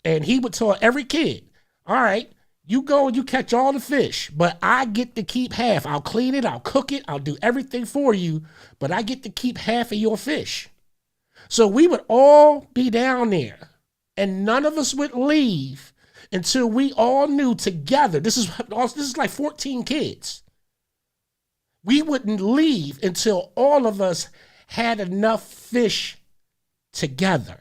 [SPEAKER 2] and he would tell every kid, all right, you go and you catch all the fish, but I get to keep half. I'll clean it, I'll cook it, I'll do everything for you, but I get to keep half of your fish. So we would all be down there, and none of us would leave until we all knew together. This is like 14 kids. We wouldn't leave until all of us had enough fish together.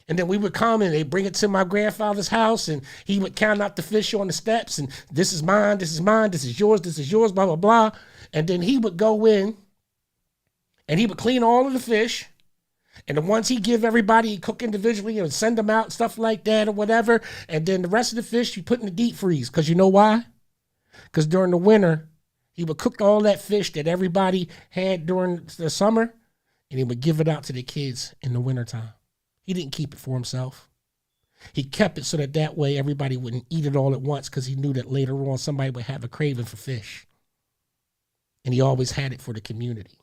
[SPEAKER 2] And then we would come and they'd bring it to my grandfather's house, and he would count out the fish on the steps, and this is mine, this is mine, this is yours, blah, blah, blah. And then he would go in and he would clean all of the fish. And the ones he give everybody, he cook individually and send them out, stuff like that or whatever. And then the rest of the fish you put in the deep freeze. Because you know why? Because during the winter, he would cook all that fish that everybody had during the summer, and he would give it out to the kids in the wintertime. He didn't keep it for himself. He kept it so that way everybody wouldn't eat it all at once, because he knew that later on somebody would have a craving for fish. And he always had it for the community.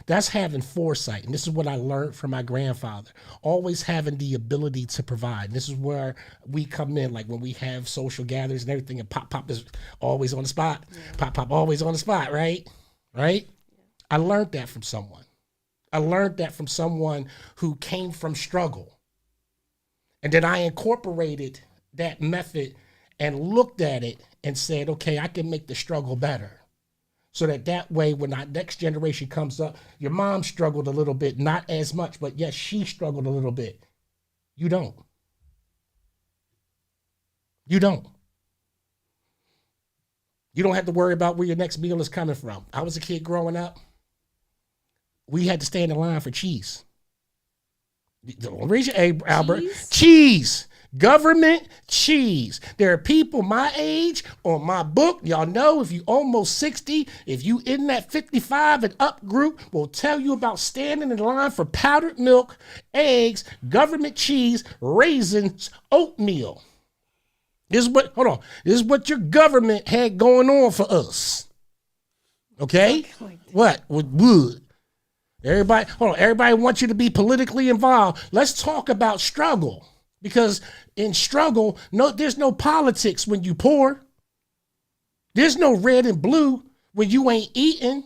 [SPEAKER 2] That's having foresight. And this is what I learned from my grandfather. Always having the ability to provide. And this is where we come in, like when we have social gatherings and everything, and Pop is always on the spot. Yeah. Pop always on the spot, right? Right? Yeah. I learned that from someone. I learned that from someone who came from struggle. And then I incorporated that method and looked at it and said, okay, I can make the struggle better. So that way, when our next generation comes up, your mom struggled a little bit, not as much, but yes, she struggled a little bit. You don't. You don't. You don't have to worry about where your next meal is coming from. I was a kid growing up. We had to stand in line for cheese. Raise your A, Albert. Cheese. Government cheese. There are people my age on my book. Y'all know if you almost 60, if you in that 55 and up group, will tell you about standing in line for powdered milk, eggs, government cheese, raisins, oatmeal. This is what your government had going on for us. Okay? What? With wood. Everybody wants you to be politically involved. Let's talk about struggle. Because in struggle, there's no politics when you poor. There's no red and blue when you ain't eating.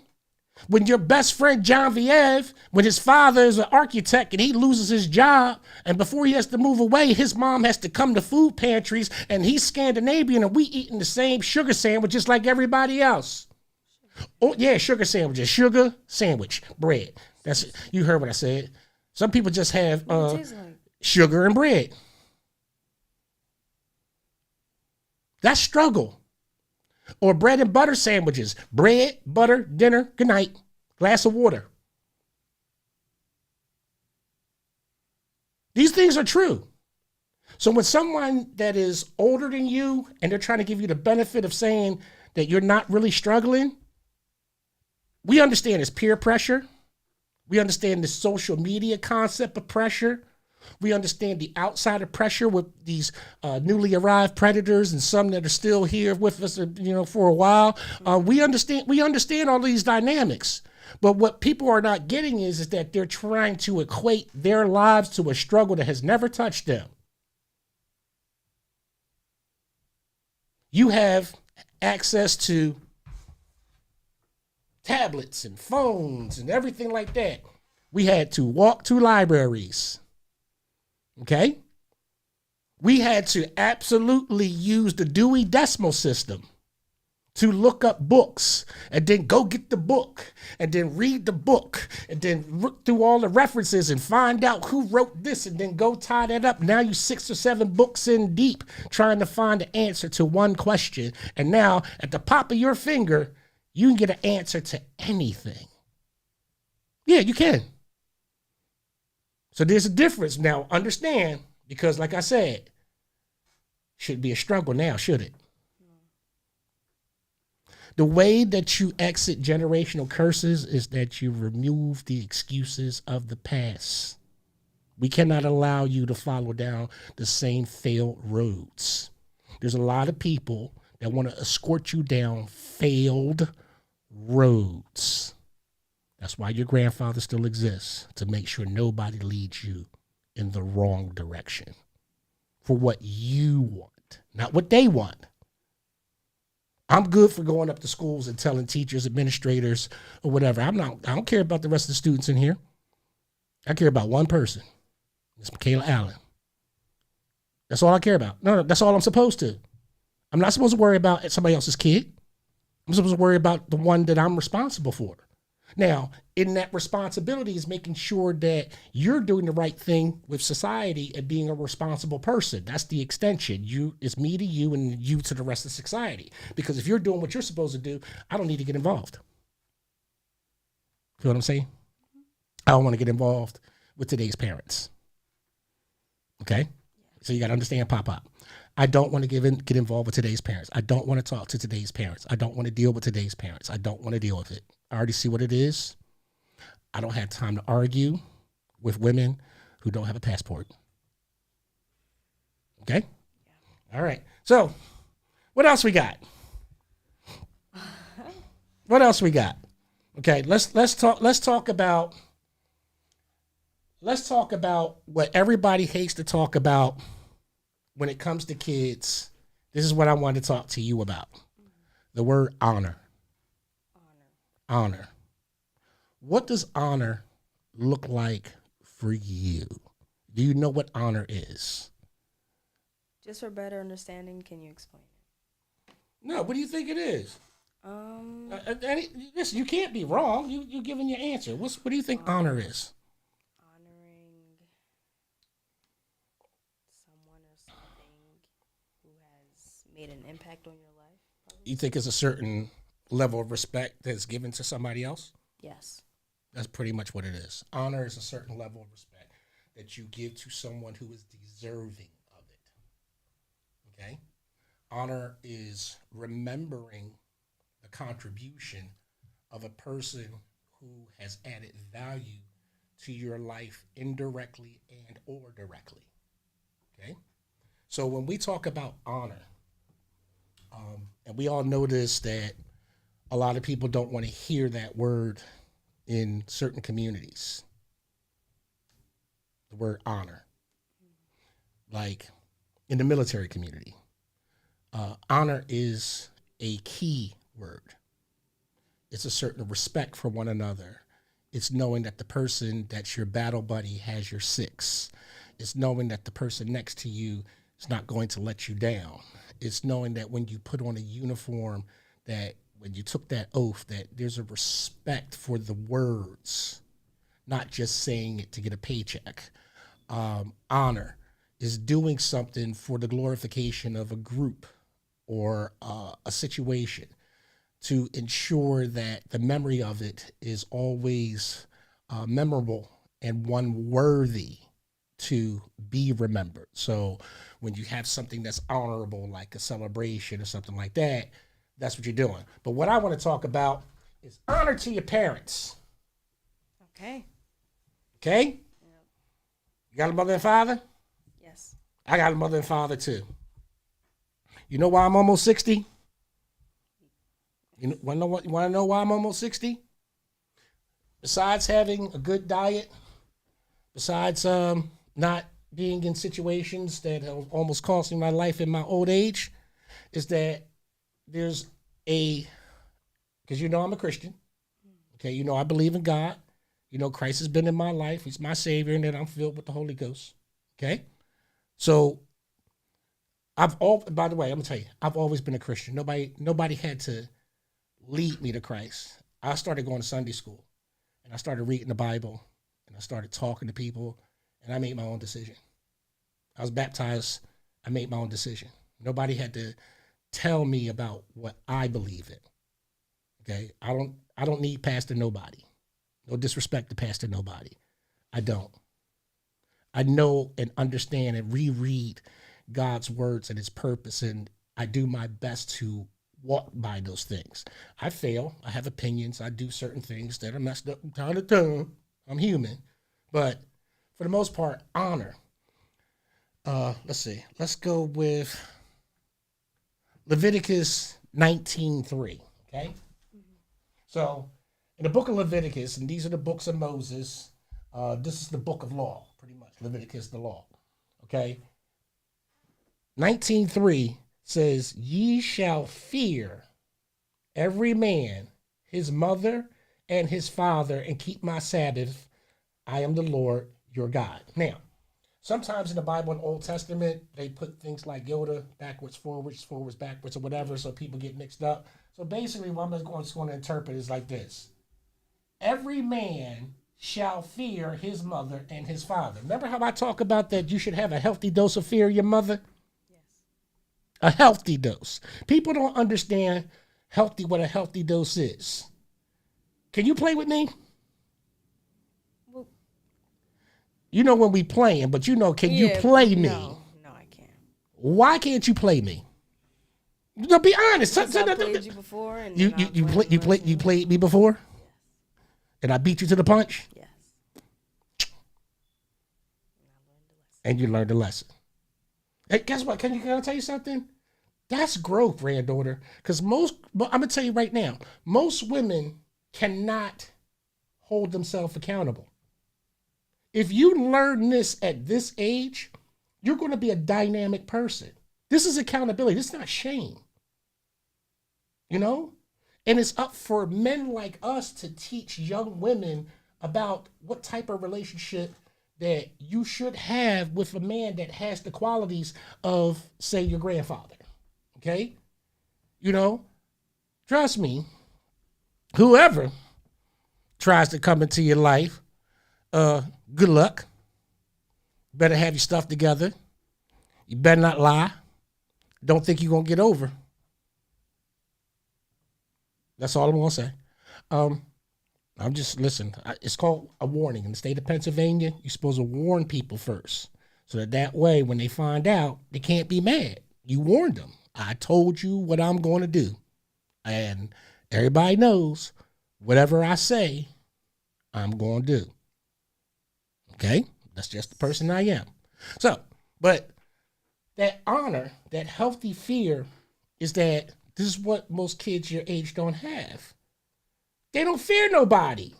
[SPEAKER 2] When your best friend John Viev, when his father is an architect and he loses his job, and before he has to move away, his mom has to come to food pantries, and he's Scandinavian and we eating the same sugar sandwiches like everybody else. Oh yeah, sugar sandwiches, sugar sandwich, bread. That's it. You heard what I said. Some people just have sugar and bread. That's struggle. Or bread and butter sandwiches. Bread, butter, dinner, good night. Glass of water. These things are true. So when someone that is older than you and they're trying to give you the benefit of saying that you're not really struggling, we understand it's peer pressure. We understand the social media concept of pressure. We understand the outsider pressure with these newly arrived predators and some that are still here with us, for a while. We understand all these dynamics. But what people are not getting is that they're trying to equate their lives to a struggle that has never touched them. You have access to tablets and phones and everything like that. We had to walk to libraries. Okay? We had to absolutely use the Dewey Decimal System to look up books and then go get the book and then read the book and then look through all the references and find out who wrote this and then go tie that up. Now you 6 or 7 books in deep trying to find the answer to one question. And now at the pop of your finger, you can get an answer to anything. Yeah, you can. So there's a difference. Now, understand, because like I said, shouldn't be a struggle now, should it? The way that you exit generational curses is that you remove the excuses of the past. We cannot allow you to follow down the same failed roads. There's a lot of people that want to escort you down failed roads. That's why your grandfather still exists, to make sure nobody leads you in the wrong direction for what you want, not what they want. I'm good for going up to schools and telling teachers, administrators, or whatever. I don't care about the rest of the students in here. I care about one person. It's Michaela Allen. That's all I care about. No, that's all I'm supposed to. I'm not supposed to worry about somebody else's kid. I'm supposed to worry about the one that I'm responsible for. Now, in that responsibility is making sure that you're doing the right thing with society and being a responsible person. That's the extension. It's me to you and you to the rest of society. Because if you're doing what you're supposed to do, I don't need to get involved. Feel what I'm saying? I don't want to get involved with today's parents. Okay? So you got to understand, Pop. I don't want to get involved with today's parents. I don't want to talk to today's parents. I don't want to deal with today's parents. I don't want to deal with it. I already see what it is. I don't have time to argue with women who don't have a passport. Okay? All right. So, what else we got? What else we got? Okay, let's talk about what everybody hates to talk about when it comes to kids. This is what I want to talk to you about. The word honor. Honor. What does honor look like for you? Do you know what honor is?
[SPEAKER 4] Just for better understanding, can you explain it?
[SPEAKER 2] No, what do you think it is? Listen, you can't be wrong. You're giving your answer. What do you think honor is?
[SPEAKER 4] Honoring someone or something who has made an impact on your life. Probably.
[SPEAKER 2] You think it's a certain level of respect that's given to somebody else?
[SPEAKER 4] Yes.
[SPEAKER 2] That's pretty much what it is. Honor is a certain level of respect that you give to someone who is deserving of it. Okay? Honor is remembering the contribution of a person who has added value to your life indirectly and or directly. Okay? So when we talk about honor, and we all notice that a lot of people don't want to hear that word in certain communities. The word honor. Like in the military community. Honor is a key word. It's a certain respect for one another. It's knowing that the person that's your battle buddy has your six. It's knowing that the person next to you is not going to let you down. It's knowing that when you put on a uniform, that when you took that oath, that there's a respect for the words, not just saying it to get a paycheck. Honor is doing something for the glorification of a group or a situation to ensure that the memory of it is always memorable and one worthy to be remembered. So when you have something that's honorable, like a celebration or something like that, that's what you're doing. But what I want to talk about is honor to your parents.
[SPEAKER 4] Okay.
[SPEAKER 2] Okay?
[SPEAKER 4] Yep.
[SPEAKER 2] You got a mother and father?
[SPEAKER 4] Yes.
[SPEAKER 2] I got a mother and father too. You know why I'm almost 60? You want to know why I'm almost 60? Besides having a good diet, besides not being in situations that have almost cost me my life in my old age, is that there's because you know I'm a Christian. Okay, you know I believe in God. You know Christ has been in my life. He's my Savior, and that I'm filled with the Holy Ghost. Okay? So by the way, I'm gonna tell you, I've always been a Christian. Nobody had to lead me to Christ. I started going to Sunday school, and I started reading the Bible, and I started talking to people, and I made my own decision. I was baptized. I made my own decision. Nobody had to tell me about what I believe in. Okay? I don't need pastor nobody. No disrespect to Pastor Nobody. I don't. I know and understand and reread God's words and his purpose, and I do my best to walk by those things. I fail. I have opinions. I do certain things that are messed up from time to time. I'm human. But for the most part, honor. Let's see. Let's go with Leviticus 19:3. Okay? So in the book of Leviticus, and these are the books of Moses, this is the book of law, pretty much. Leviticus, the law. Okay? 19:3 says, ye shall fear every man, his mother, and his father, and keep my Sabbath. I am the Lord your God. Now, sometimes in the Bible and Old Testament, they put things like Yoda, backwards, forwards, backwards, or whatever, so people get mixed up. So basically, what I'm just going to interpret is like this. Every man shall fear his mother and his father. Remember how I talk about that you should have a healthy dose of fear of your mother? A healthy dose. People don't understand what a healthy dose is. Can you play with me?
[SPEAKER 4] Well,
[SPEAKER 2] you know when we playing, but can you play me?
[SPEAKER 4] No, I can't.
[SPEAKER 2] Why can't you play me? No, be honest.
[SPEAKER 4] Because I played you before, and
[SPEAKER 2] you played me before, and I beat you to the punch.
[SPEAKER 4] Yes.
[SPEAKER 2] And you learned a lesson. Hey, guess what? Can I tell you something? That's growth, granddaughter. Because I'm going to tell you right now, most women cannot hold themselves accountable. If you learn this at this age, you're going to be a dynamic person. This is accountability. This is not shame. And it's up for men like us to teach young women about what type of relationship that you should have with a man that has the qualities of, say, your grandfather. Okay? Trust me, whoever tries to come into your life, good luck. Better have your stuff together. You better not lie. Don't think you're going to get over. That's all I'm going to say. Listen, it's called a warning. In the state of Pennsylvania, you're supposed to warn people first. So that way, when they find out, they can't be mad. You warned them. I told you what I'm going to do. And everybody knows whatever I say, I'm going to do. Okay? That's just the person I am. So, but that honor, that healthy fear is that this is what most kids your age don't have. They don't fear nobody.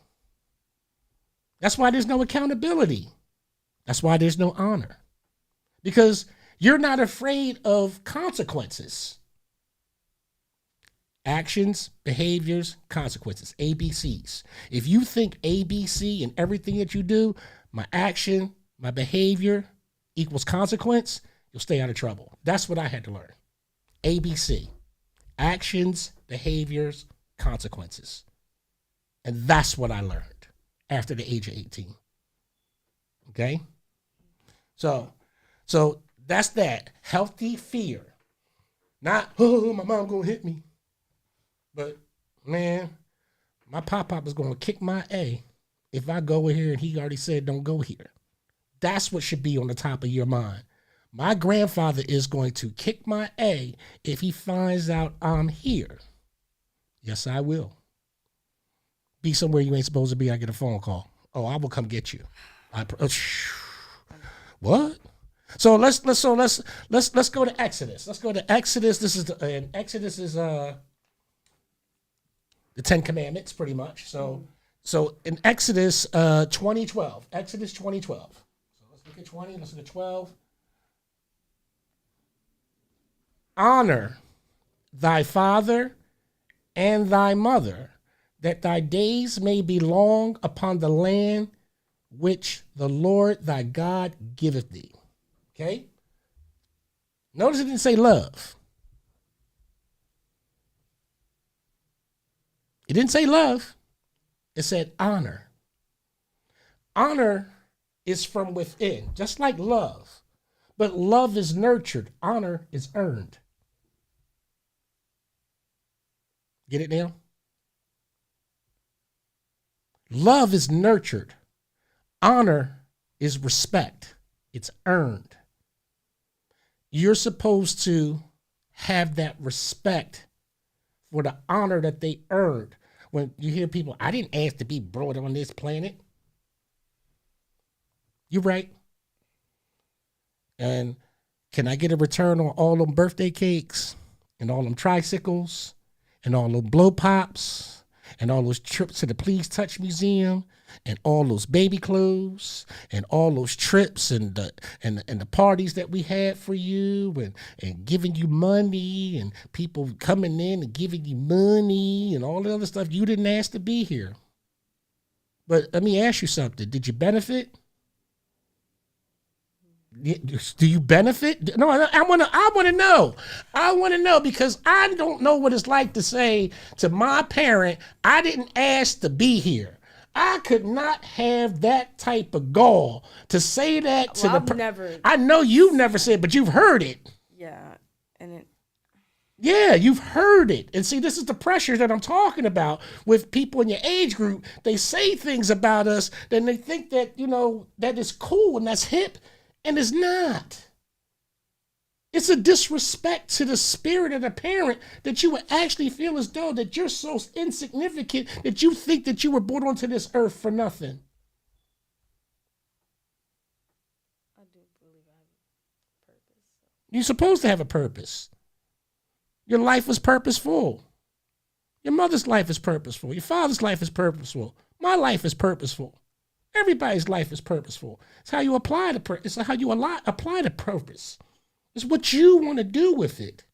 [SPEAKER 2] That's why there's no accountability. That's why there's no honor. Because you're not afraid of consequences. Actions, behaviors, consequences, ABCs. If you think ABC and everything that you do, my action, my behavior equals consequence, you'll stay out of trouble. That's what I had to learn. ABC. Actions, behaviors, consequences. And that's what I learned after the age of 18. Okay? So that's that. Healthy fear. Not, oh, my mom gonna hit me. But, man, my pop-pop is gonna kick my A if I go in here and he already said don't go here. That's what should be on the top of your mind. My grandfather is going to kick my A if he finds out I'm here. Yes, I will. Be somewhere you ain't supposed to be. I get a phone call. Oh, I will come get you. What? So let's go to Exodus. Let's go to Exodus. Exodus is the 10 Commandments, pretty much. So in Exodus 2012. Exodus 2012. So let's look at 20. Let's look at 12. Honor thy father and thy mother, that thy days may be long upon the land which the Lord thy God giveth thee. Okay? Notice it didn't say love. It didn't say love. It said honor. Honor is from within, just like love. But love is nurtured. Honor is earned. Get it now? Love is nurtured. Honor is respect. It's earned. You're supposed to have that respect for the honor that they earned. When you hear people, I didn't ask to be brought on this planet. You're right. And can I get a return on all them birthday cakes and all them tricycles and all them blow pops and all those trips to the Please Touch Museum and all those baby clothes and all those trips and the parties that we had for you and giving you money and people coming in and giving you money and all the other stuff? You didn't ask to be here. But let me ask you something. Did you benefit? Do you benefit? No, I want to know. I want to know, because I don't know what it's like to say to my parent, I didn't ask to be here. I could not have that type of gall to say that to
[SPEAKER 4] never.
[SPEAKER 2] I know you've never said, but you've heard it.
[SPEAKER 4] Yeah, and it.
[SPEAKER 2] Yeah, you've heard it. And see, this is the pressure that I'm talking about with people in your age group. They say things about us, then they think that, that is cool and that's hip. And it's not. It's a disrespect to the spirit of the parent that you would actually feel as though that you're so insignificant that you think that you were born onto this earth for nothing.
[SPEAKER 4] I do believe I have a purpose.
[SPEAKER 2] You're supposed to have a purpose. Your life was purposeful. Your mother's life is purposeful. Your father's life is purposeful. My life is purposeful. Everybody's life is purposeful. It's how you apply it's how you apply the purpose. It's what you want to do with it.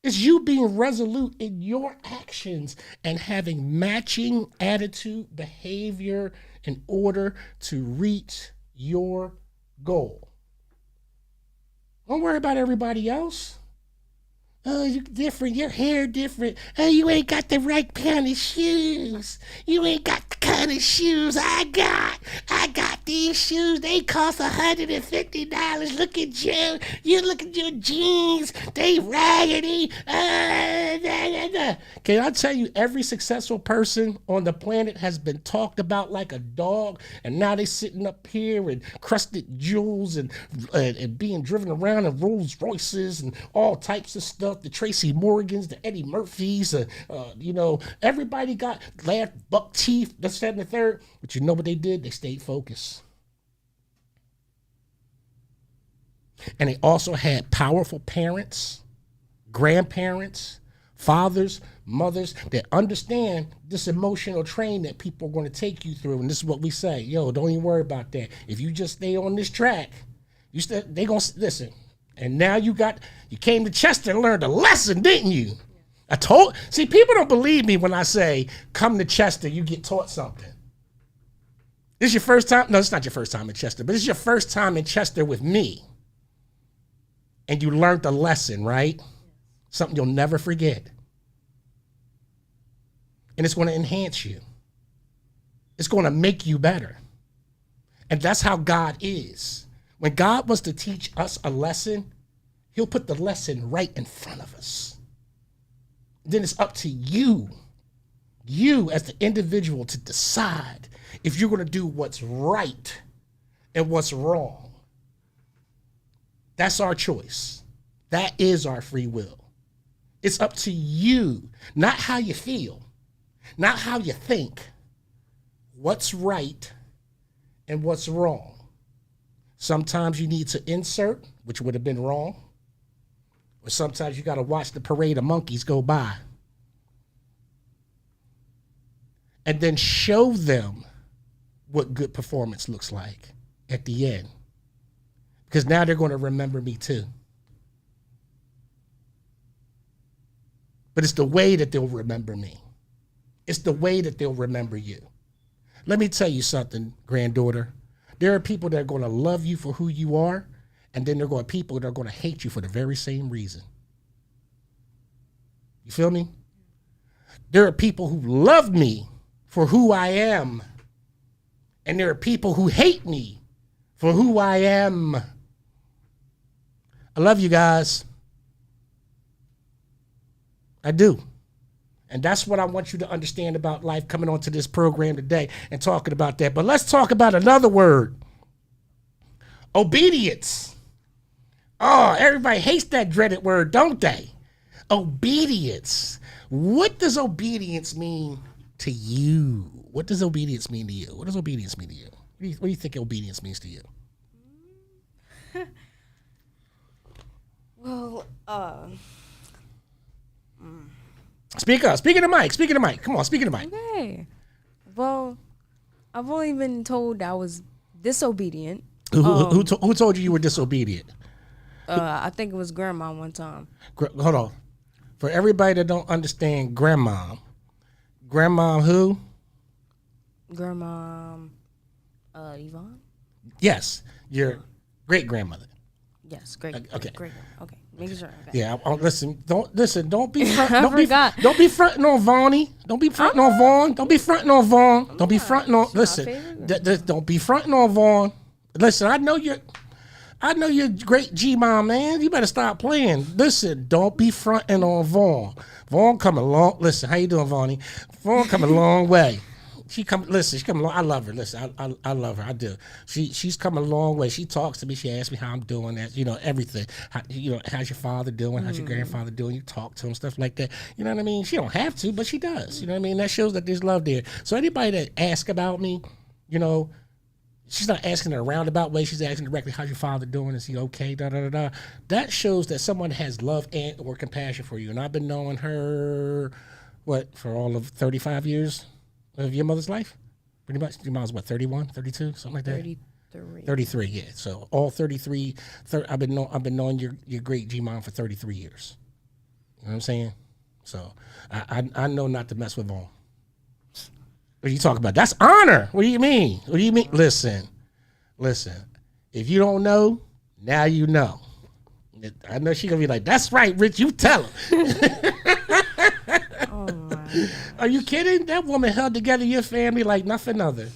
[SPEAKER 2] It's you being resolute in your actions and having matching attitude, behavior in order to reach your goal. Don't worry about everybody else. Oh, you're different. Your hair different. Oh, you ain't got the right kind of shoes. You ain't got the kind of shoes I got. I got these shoes. They cost $150. Look at you. You look at your jeans. They raggedy. Can I tell you, every successful person on the planet has been talked about like a dog, and now they sitting up here in crusted jewels and being driven around in Rolls Royces and all types of stuff. The Tracy Morgans, the Eddie Murphys, everybody got buck teeth, this, that, and the third. But you know what they did? They stayed focused. And they also had powerful parents, grandparents, fathers, mothers that understand this emotional train that people are going to take you through. And this is what we say, don't even worry about that. If you just stay on this track, they going to listen. And now you came to Chester and learned a lesson, didn't you? See, people don't believe me when I say, come to Chester, you get taught something. This is your first time? No, it's not your first time in Chester, but it's your first time in Chester with me. And you learned a lesson, right? Something you'll never forget. And it's going to enhance you. It's going to make you better. And that's how God is. When God wants to teach us a lesson, he'll put the lesson right in front of us. Then it's up to you as the individual, to decide if you're going to do what's right and what's wrong. That's our choice. That is our free will. It's up to you, not how you feel, not how you think, what's right and what's wrong. Sometimes you need to insert, which would have been wrong. Or sometimes you got to watch the parade of monkeys go by. And then show them what good performance looks like at the end. Because now they're going to remember me too. But it's the way that they'll remember me. It's the way that they'll remember you. Let me tell you something, granddaughter. There are people that are going to love you for who you are, and then there are going to be people that are going to hate you for the very same reason. You feel me? There are people who love me for who I am, and there are people who hate me for who I am. I love you guys. I do. And that's what I want you to understand about life coming onto this program today and talking about that. But let's talk about another word. Obedience. Oh, everybody hates that dreaded word, don't they? Obedience. What does obedience mean to you? What does obedience mean to you? What does obedience mean to you? What do you think obedience means to you?
[SPEAKER 4] Well,
[SPEAKER 2] Speak up. Speak in the mic. Speak in the mic. Come on, speak in the mic.
[SPEAKER 4] okay. Well, I've only been told I was disobedient.
[SPEAKER 2] Who told you were disobedient?
[SPEAKER 4] I think it was grandma one time.
[SPEAKER 2] Hold on. For everybody that don't understand grandma who?
[SPEAKER 4] Grandma, Yvonne?
[SPEAKER 2] Yes, your great grandmother.
[SPEAKER 4] Yes, great.
[SPEAKER 2] Okay.
[SPEAKER 4] Great. Okay. Making sure. Okay.
[SPEAKER 2] Yeah, listen. Don't be front,
[SPEAKER 4] I forgot.
[SPEAKER 2] don't be fronting on Vonnie. Don't be fronting on Vaughn. Don't be fronting on Vaughn. Don't be fronting on. Listen, don't be fronting on Vaughn. Listen, I know you're great G-mom, man. You better stop playing. Listen, don't be fronting on Vaughn. Vaughn come a long. Listen, how you doing, Vonnie? Vaughn come a long way. She come along. I love her. Listen, I love her. I do. She's come a long way. She talks to me. She asks me how I'm doing. That everything. How's your father doing? How's your grandfather doing? You talk to him, stuff like that. You know what I mean? She don't have to, but she does. You know what I mean? That shows that there's love there. So anybody that asks about me, she's not asking in a roundabout way. She's asking directly, how's your father doing? Is he okay? Da, da, da, da. That shows that someone has love and or compassion for you. And I've been knowing her, for all of 35 years of your mother's life? Pretty much. Your mom's 31, 32, something like that?
[SPEAKER 4] 33.
[SPEAKER 2] 33, yeah. So all 33, I've been knowing your great G-mom for 33 years. You know what I'm saying? So I know not to mess with Vaughn. What are you talking about? That's honor. What do you mean? What do you mean? Listen. If you don't know, now you know. I know she's going to be like, that's right, Rich, you tell him.
[SPEAKER 4] Oh, my God.
[SPEAKER 2] Are you kidding? That woman held together your family like nothing other.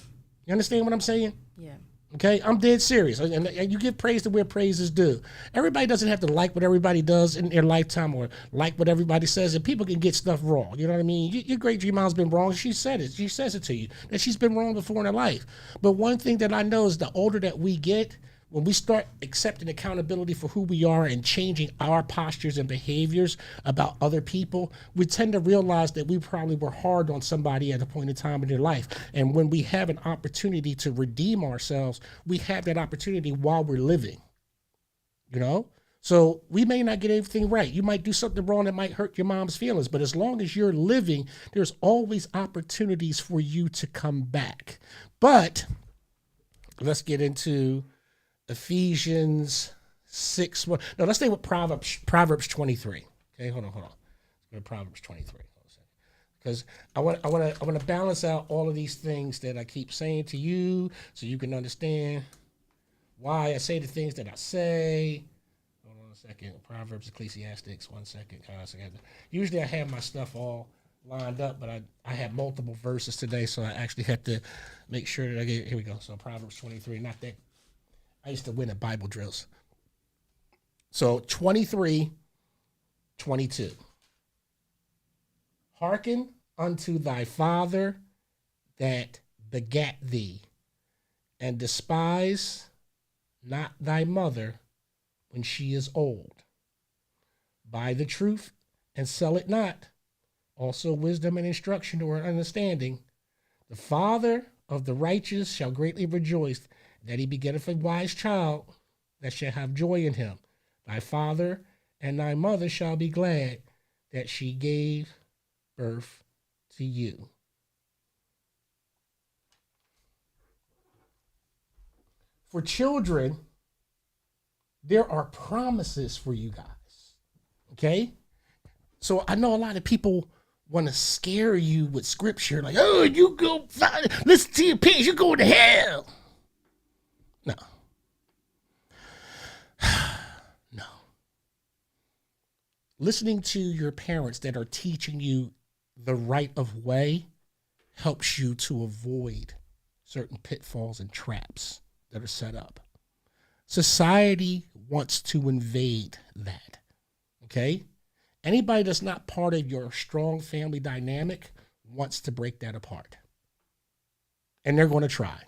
[SPEAKER 2] You understand what I'm saying?
[SPEAKER 4] Yeah.
[SPEAKER 2] Okay, I'm dead serious. And you give praise to where praise is due. Everybody doesn't have to like what everybody does in their lifetime or like what everybody says, and people can get stuff wrong. You know what I mean? Your great G-mom's been wrong. She said it. She says it to you, that she's been wrong before in her life. But one thing that I know is the older that we get, when we start accepting accountability for who we are and changing our postures and behaviors about other people, we tend to realize that we probably were hard on somebody at a point in time in their life. And when we have an opportunity to redeem ourselves, we have that opportunity while we're living, So we may not get everything right. You might do something wrong that might hurt your mom's feelings, but as long as you're living, there's always opportunities for you to come back. But let's get into Ephesians 6. No, let's stay with Proverbs 23. Okay, hold on. Let's go to Proverbs 23. Because I want to balance out all of these things that I keep saying to you, so you can understand why I say the things that I say. Hold on a second. Proverbs, Ecclesiastics. 1 second. Usually I have my stuff all lined up, but I have multiple verses today, so I actually have to make sure that I get. Here we go. So Proverbs 23. Not that. I used to win at Bible drills. So 23, 22. Hearken unto thy father that begat thee, and despise not thy mother when she is old. Buy the truth and sell it not. Also wisdom and instruction or understanding. The father of the righteous shall greatly rejoice, that he begetteth a wise child that shall have joy in him. Thy father and thy mother shall be glad that she gave birth to you. For children, there are promises for you guys. Okay? So I know a lot of people want to scare you with scripture, like, oh, you go listen to your parents, you go to hell. No. No. Listening to your parents that are teaching you the right of way helps you to avoid certain pitfalls and traps that are set up. Society wants to invade that, okay? Anybody that's not part of your strong family dynamic wants to break that apart. And they're going to try.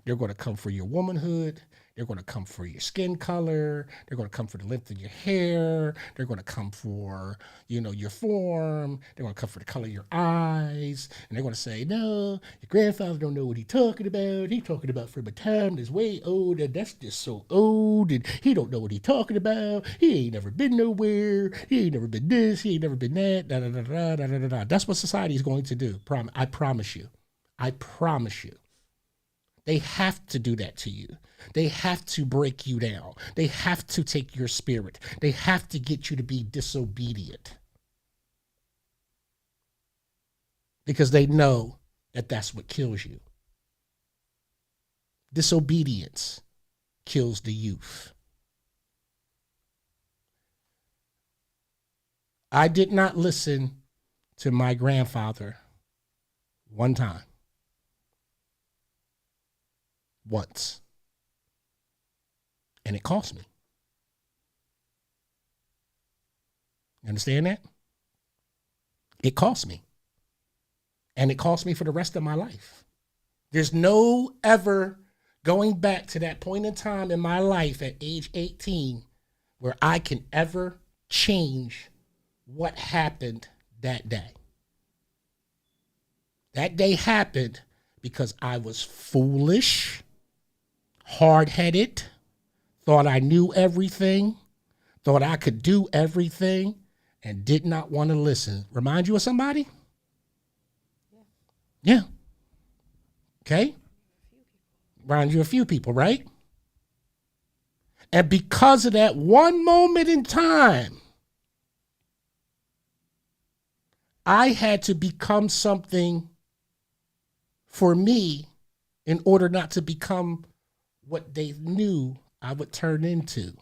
[SPEAKER 2] They're going to come for your womanhood. They're going to come for your skin color. They're going to come for the length of your hair. They're going to come for, your form. They're going to come for the color of your eyes. And they're going to say, no, your grandfather don't know what he's talking about. He's talking about from a time that's way old, and that's just so old, and he don't know what he's talking about. He ain't never been nowhere. He ain't never been this. He ain't never been that. Da, da, da, da, da, da, da, da. That's what society is going to do. I promise you. I promise you. They have to do that to you. They have to break you down. They have to take your spirit. They have to get you to be disobedient. Because they know that that's what kills you. Disobedience kills the youth. I did not listen to my grandfather one time. Once. And it cost me. You understand that? It cost me. And it cost me for the rest of my life. There's no ever going back to that point in time in my life at age 18 where I can ever change what happened that day. That day happened because I was foolish, hard-headed, thought I knew everything, thought I could do everything, and did not want to listen. Remind you of somebody? Yeah. Okay? Remind you of a few people, right? And because of that one moment in time, I had to become something for me in order not to become what they knew I would turn into.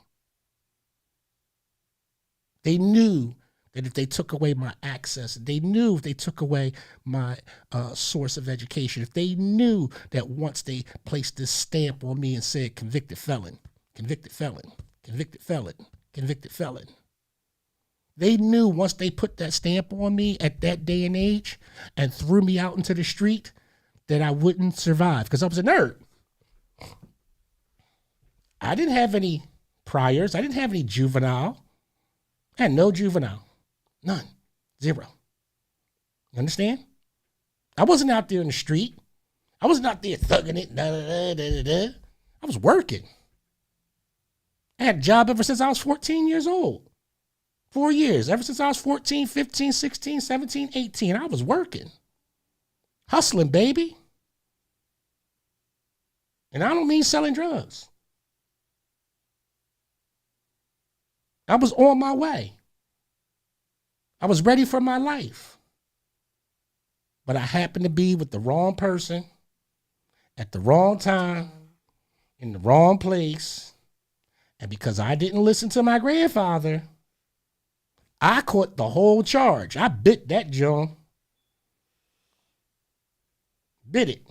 [SPEAKER 2] They knew that if they took away my access, they knew if they took away my source of education, if they knew that once they placed this stamp on me and said convicted felon, convicted felon, convicted felon, convicted felon, they knew once they put that stamp on me at that day and age and threw me out into the street that I wouldn't survive because I was a nerd. I didn't have any priors. I didn't have any juvenile. I had no juvenile. None. Zero. You understand? I wasn't out there in the street. I wasn't out there thugging it. Da, da, da, da, da. I was working. I had a job ever since I was 14 years old. 4 years. Ever since I was 14, 15, 16, 17, 18. I was working. Hustling, baby. And I don't mean selling drugs. I was on my way. I was ready for my life. But I happened to be with the wrong person at the wrong time, in the wrong place. And because I didn't listen to my grandfather, I caught the whole charge. I bit that joint. Bit it.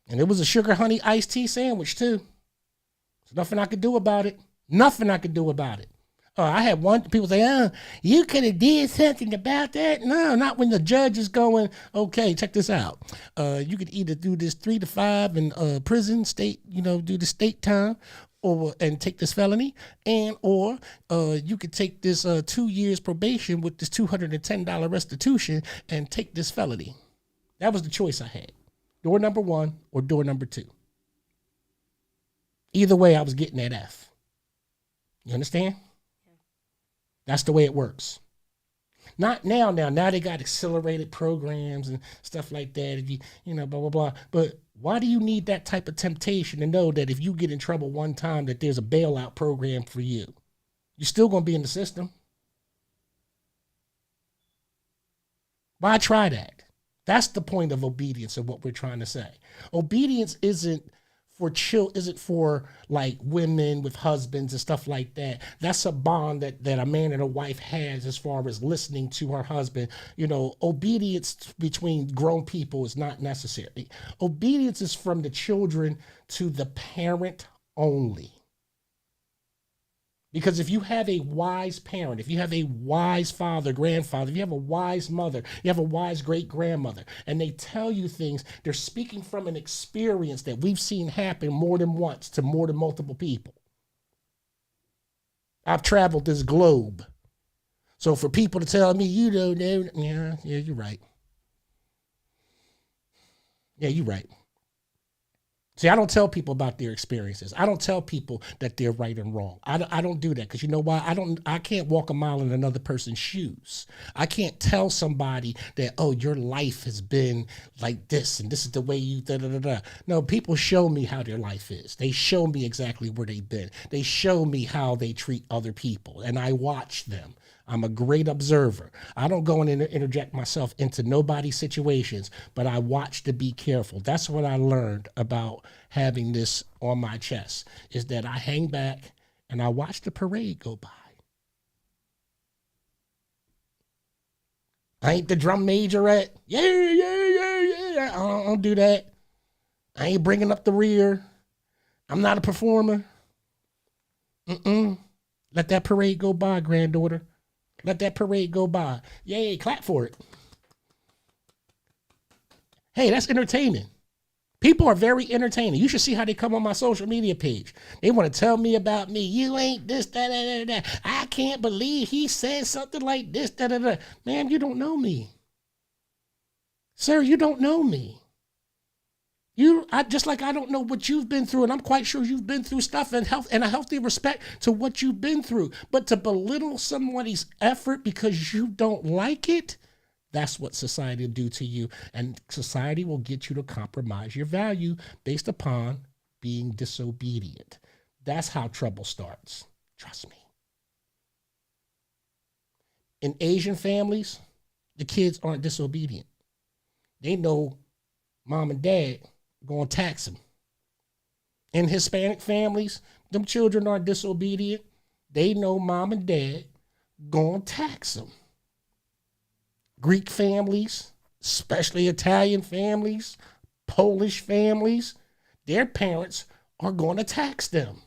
[SPEAKER 2] And it was a sugar honey iced tea sandwich too. There's nothing I could do about it. Nothing I could do about it. I had one, people say, oh, you could have did something about that. No, not when the judge is going, okay, check this out. You could either do this 3 to 5 in prison, state, do the state time, and take this felony, or you could take this 2 years probation with this $210 restitution and take this felony. That was the choice I had. Door number 1 or door number 2. Either way, I was getting that F. You understand? That's the way it works. Not now. Now they got accelerated programs and stuff like that. If blah, blah, blah. But why do you need that type of temptation to know that if you get in trouble one time, that there's a bailout program for you? You're still going to be in the system. Why try that? That's the point of obedience of what we're trying to say. Obedience isn't for like women with husbands and stuff like that. That's a bond that a man and a wife has as far as listening to her husband. Obedience between grown people is not necessary. Obedience is from the children to the parent only. Because if you have a wise parent, if you have a wise father, grandfather, if you have a wise mother, you have a wise great grandmother, and they tell you things, they're speaking from an experience that we've seen happen more than once to more than multiple people. I've traveled this globe. So for people to tell me, you don't know, yeah, you're right. Yeah, you're right. See, I don't tell people about their experiences. I don't tell people that they're right and wrong. I don't do that because you know why? I can't walk a mile in another person's shoes. I can't tell somebody that, oh, your life has been like this and this is the way you da da da da. No, people show me how their life is. They show me exactly where they've been. They show me how they treat other people, and I watch them. I'm a great observer. I don't go and interject myself into nobody's situations, but I watch to be careful. That's what I learned about having this on my chest, is that I hang back and I watch the parade go by. I ain't the drum majorette. Yeah. I don't do that. I ain't bringing up the rear. I'm not a performer. Let that parade go by, granddaughter. Let that parade go by. Yay, clap for it. Hey, that's entertaining. People are very entertaining. You should see how they come on my social media page. They want to tell me about me. You ain't this, that. I can't believe he said something like this, that. Man, you don't know me. Sir, you don't know me. Just like I don't know what you've been through, and I'm quite sure you've been through stuff and a healthy respect to what you've been through. But to belittle somebody's effort because you don't like it, that's what society will do to you. And society will get you to compromise your value based upon being disobedient. That's how trouble starts. Trust me. In Asian families, the kids aren't disobedient. They know mom and dad going to tax them. In Hispanic families, them children are disobedient. They know mom and dad going to tax them. Greek families, especially Italian families, Polish families, their parents are going to tax them.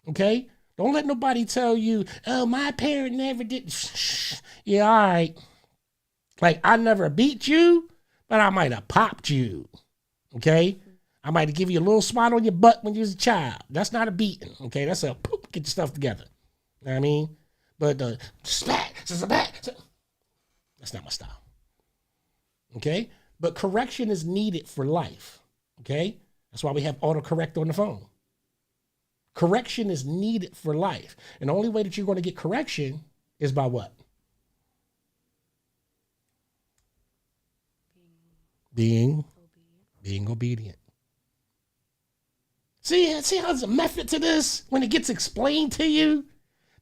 [SPEAKER 2] Okay? Don't let nobody tell you, oh, my parent never did. Yeah, all right. Like, I never beat you, but I might have popped you. Okay? I might have given you a little spot on your butt when you was a child. That's not a beating. Okay? That's a poop, get your stuff together. You know what I mean? But spat, that's not my style. Okay? But correction is needed for life. Okay? That's why we have autocorrect on the phone. Correction is needed for life. And the only way that you're going to get correction is by what? Being obedient. See how there's a method to this when it gets explained to you?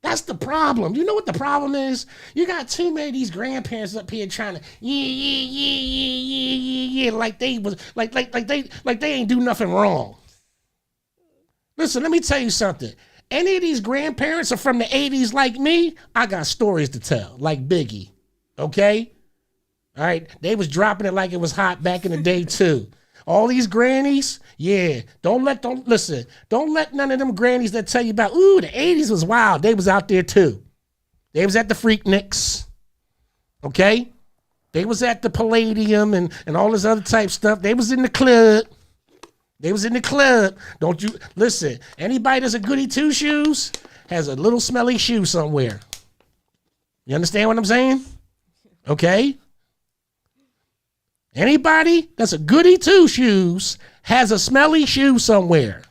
[SPEAKER 2] That's the problem. You know what the problem is? You got too many of these grandparents up here trying to like they was like they ain't do nothing wrong. Listen, let me tell you something. Any of these grandparents are from the 80s like me, I got stories to tell, like Biggie. Okay? All right? They was dropping it like it was hot back in the day too. All these grannies, yeah, don't let none of them grannies that tell you about, ooh, the 80s was wild. They was out there too. They was at the Freakniks, okay? They was at the Palladium and all this other type stuff. They was in the club. Don't you, listen, anybody that's a goody two-shoes has a little smelly shoe somewhere. You understand what I'm saying? Okay? Anybody that's a goody two-shoes has a smelly shoe somewhere.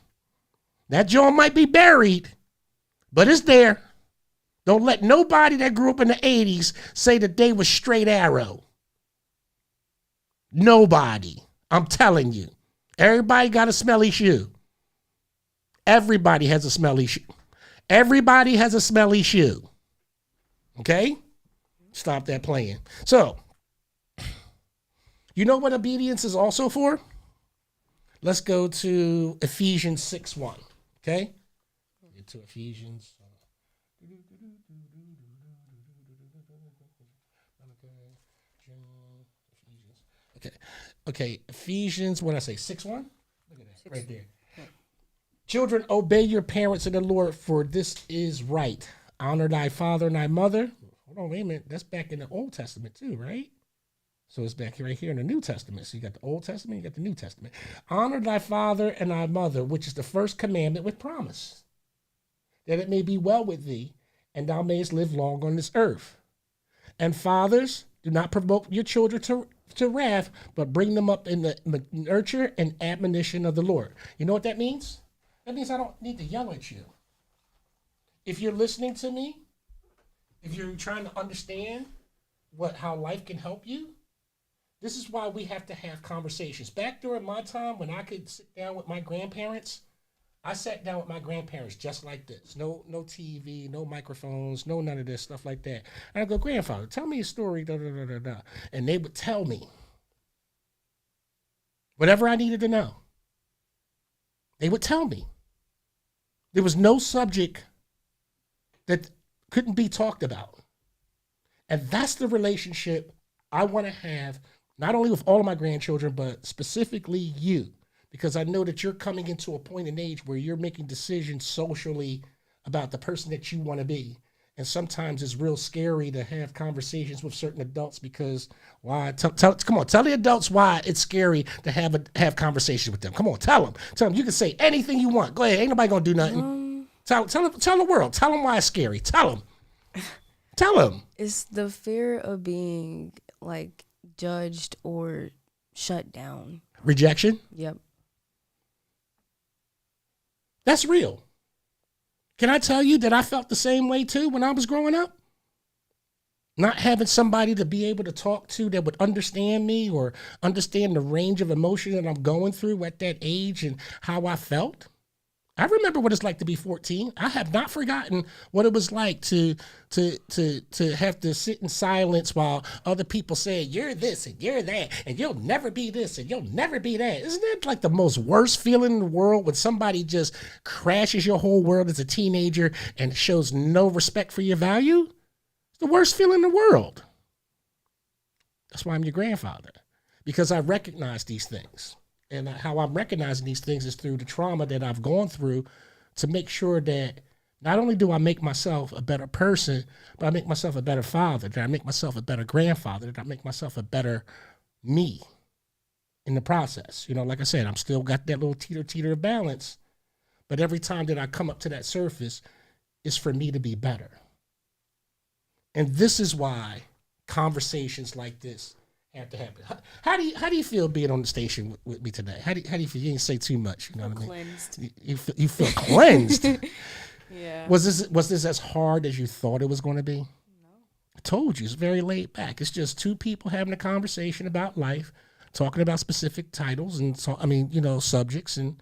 [SPEAKER 2] That joint might be buried, but it's there. Don't let nobody that grew up in the 80s say that they was straight arrow. Nobody. I'm telling you. Everybody got a smelly shoe. Everybody has a smelly shoe. Everybody has a smelly shoe. Okay? Stop that playing. So, you know what obedience is also for? Let's go to Ephesians 6:1. Okay? Get to Ephesians. Okay. Ephesians, what did I say? 6:1? Look at that. Right there. Children, obey your parents in the Lord, for this is right. Honor thy father and thy mother. Hold on, wait a minute. That's back in the Old Testament too, right? So it's back right here in the New Testament. So you got the Old Testament, you got the New Testament. Honor thy father and thy mother, which is the first commandment with promise, that it may be well with thee, and thou mayest live long on this earth. And fathers, do not provoke your children to wrath, but bring them up in the nurture and admonition of the Lord. You know what that means? That means I don't need to yell at you. If you're listening to me, if you're trying to understand how life can help you, this is why we have to have conversations. Back during my time when I could sit down with my grandparents, I sat down with my grandparents just like this. No TV, no microphones, no none of this stuff like that. And I go, grandfather, tell me a story, da, da, da, da, da. And they would tell me whatever I needed to know. They would tell me. There was no subject that couldn't be talked about. And that's the relationship I want to have, not only with all of my grandchildren, but specifically you. Because I know that you're coming into a point in age where you're making decisions socially about the person that you want to be. And sometimes it's real scary to have conversations with certain adults because why? Come on, tell the adults why it's scary to have conversations with them. Come on, tell them. Tell them you can say anything you want. Go ahead, ain't nobody gonna do nothing. Tell the world. Tell them why it's scary. Tell them. Tell them.
[SPEAKER 4] It's the fear of being like judged or shut down.
[SPEAKER 2] Rejection.
[SPEAKER 4] Yep.
[SPEAKER 2] That's real. Can I tell you that I felt the same way too when I was growing up? Not having somebody to be able to talk to that would understand me or understand the range of emotion that I'm going through at that age and how I felt. I remember what it's like to be 14. I have not forgotten what it was like to have to sit in silence while other people say, you're this and you're that, and you'll never be this and you'll never be that. Isn't that like the most worst feeling in the world when somebody just crashes your whole world as a teenager and shows no respect for your value? It's the worst feeling in the world. That's why I'm your grandfather, because I recognize these things. And how I'm recognizing these things is through the trauma that I've gone through to make sure that not only do I make myself a better person, but I make myself a better father, that I make myself a better grandfather, that I make myself a better me in the process. You know, like I said, I'm still got that little teeter of balance, but every time that I come up to that surface, it's for me to be better. And this is why conversations like this have to happen. How do you feel being on the station with me today? How do you feel? You didn't say too much. You know what I mean?
[SPEAKER 4] Cleansed.
[SPEAKER 2] You feel cleansed.
[SPEAKER 4] Yeah.
[SPEAKER 2] Was this as hard as you thought it was going to be?
[SPEAKER 4] No.
[SPEAKER 2] I told you, it's very laid back. It's just two people having a conversation about life, talking about specific titles and subjects and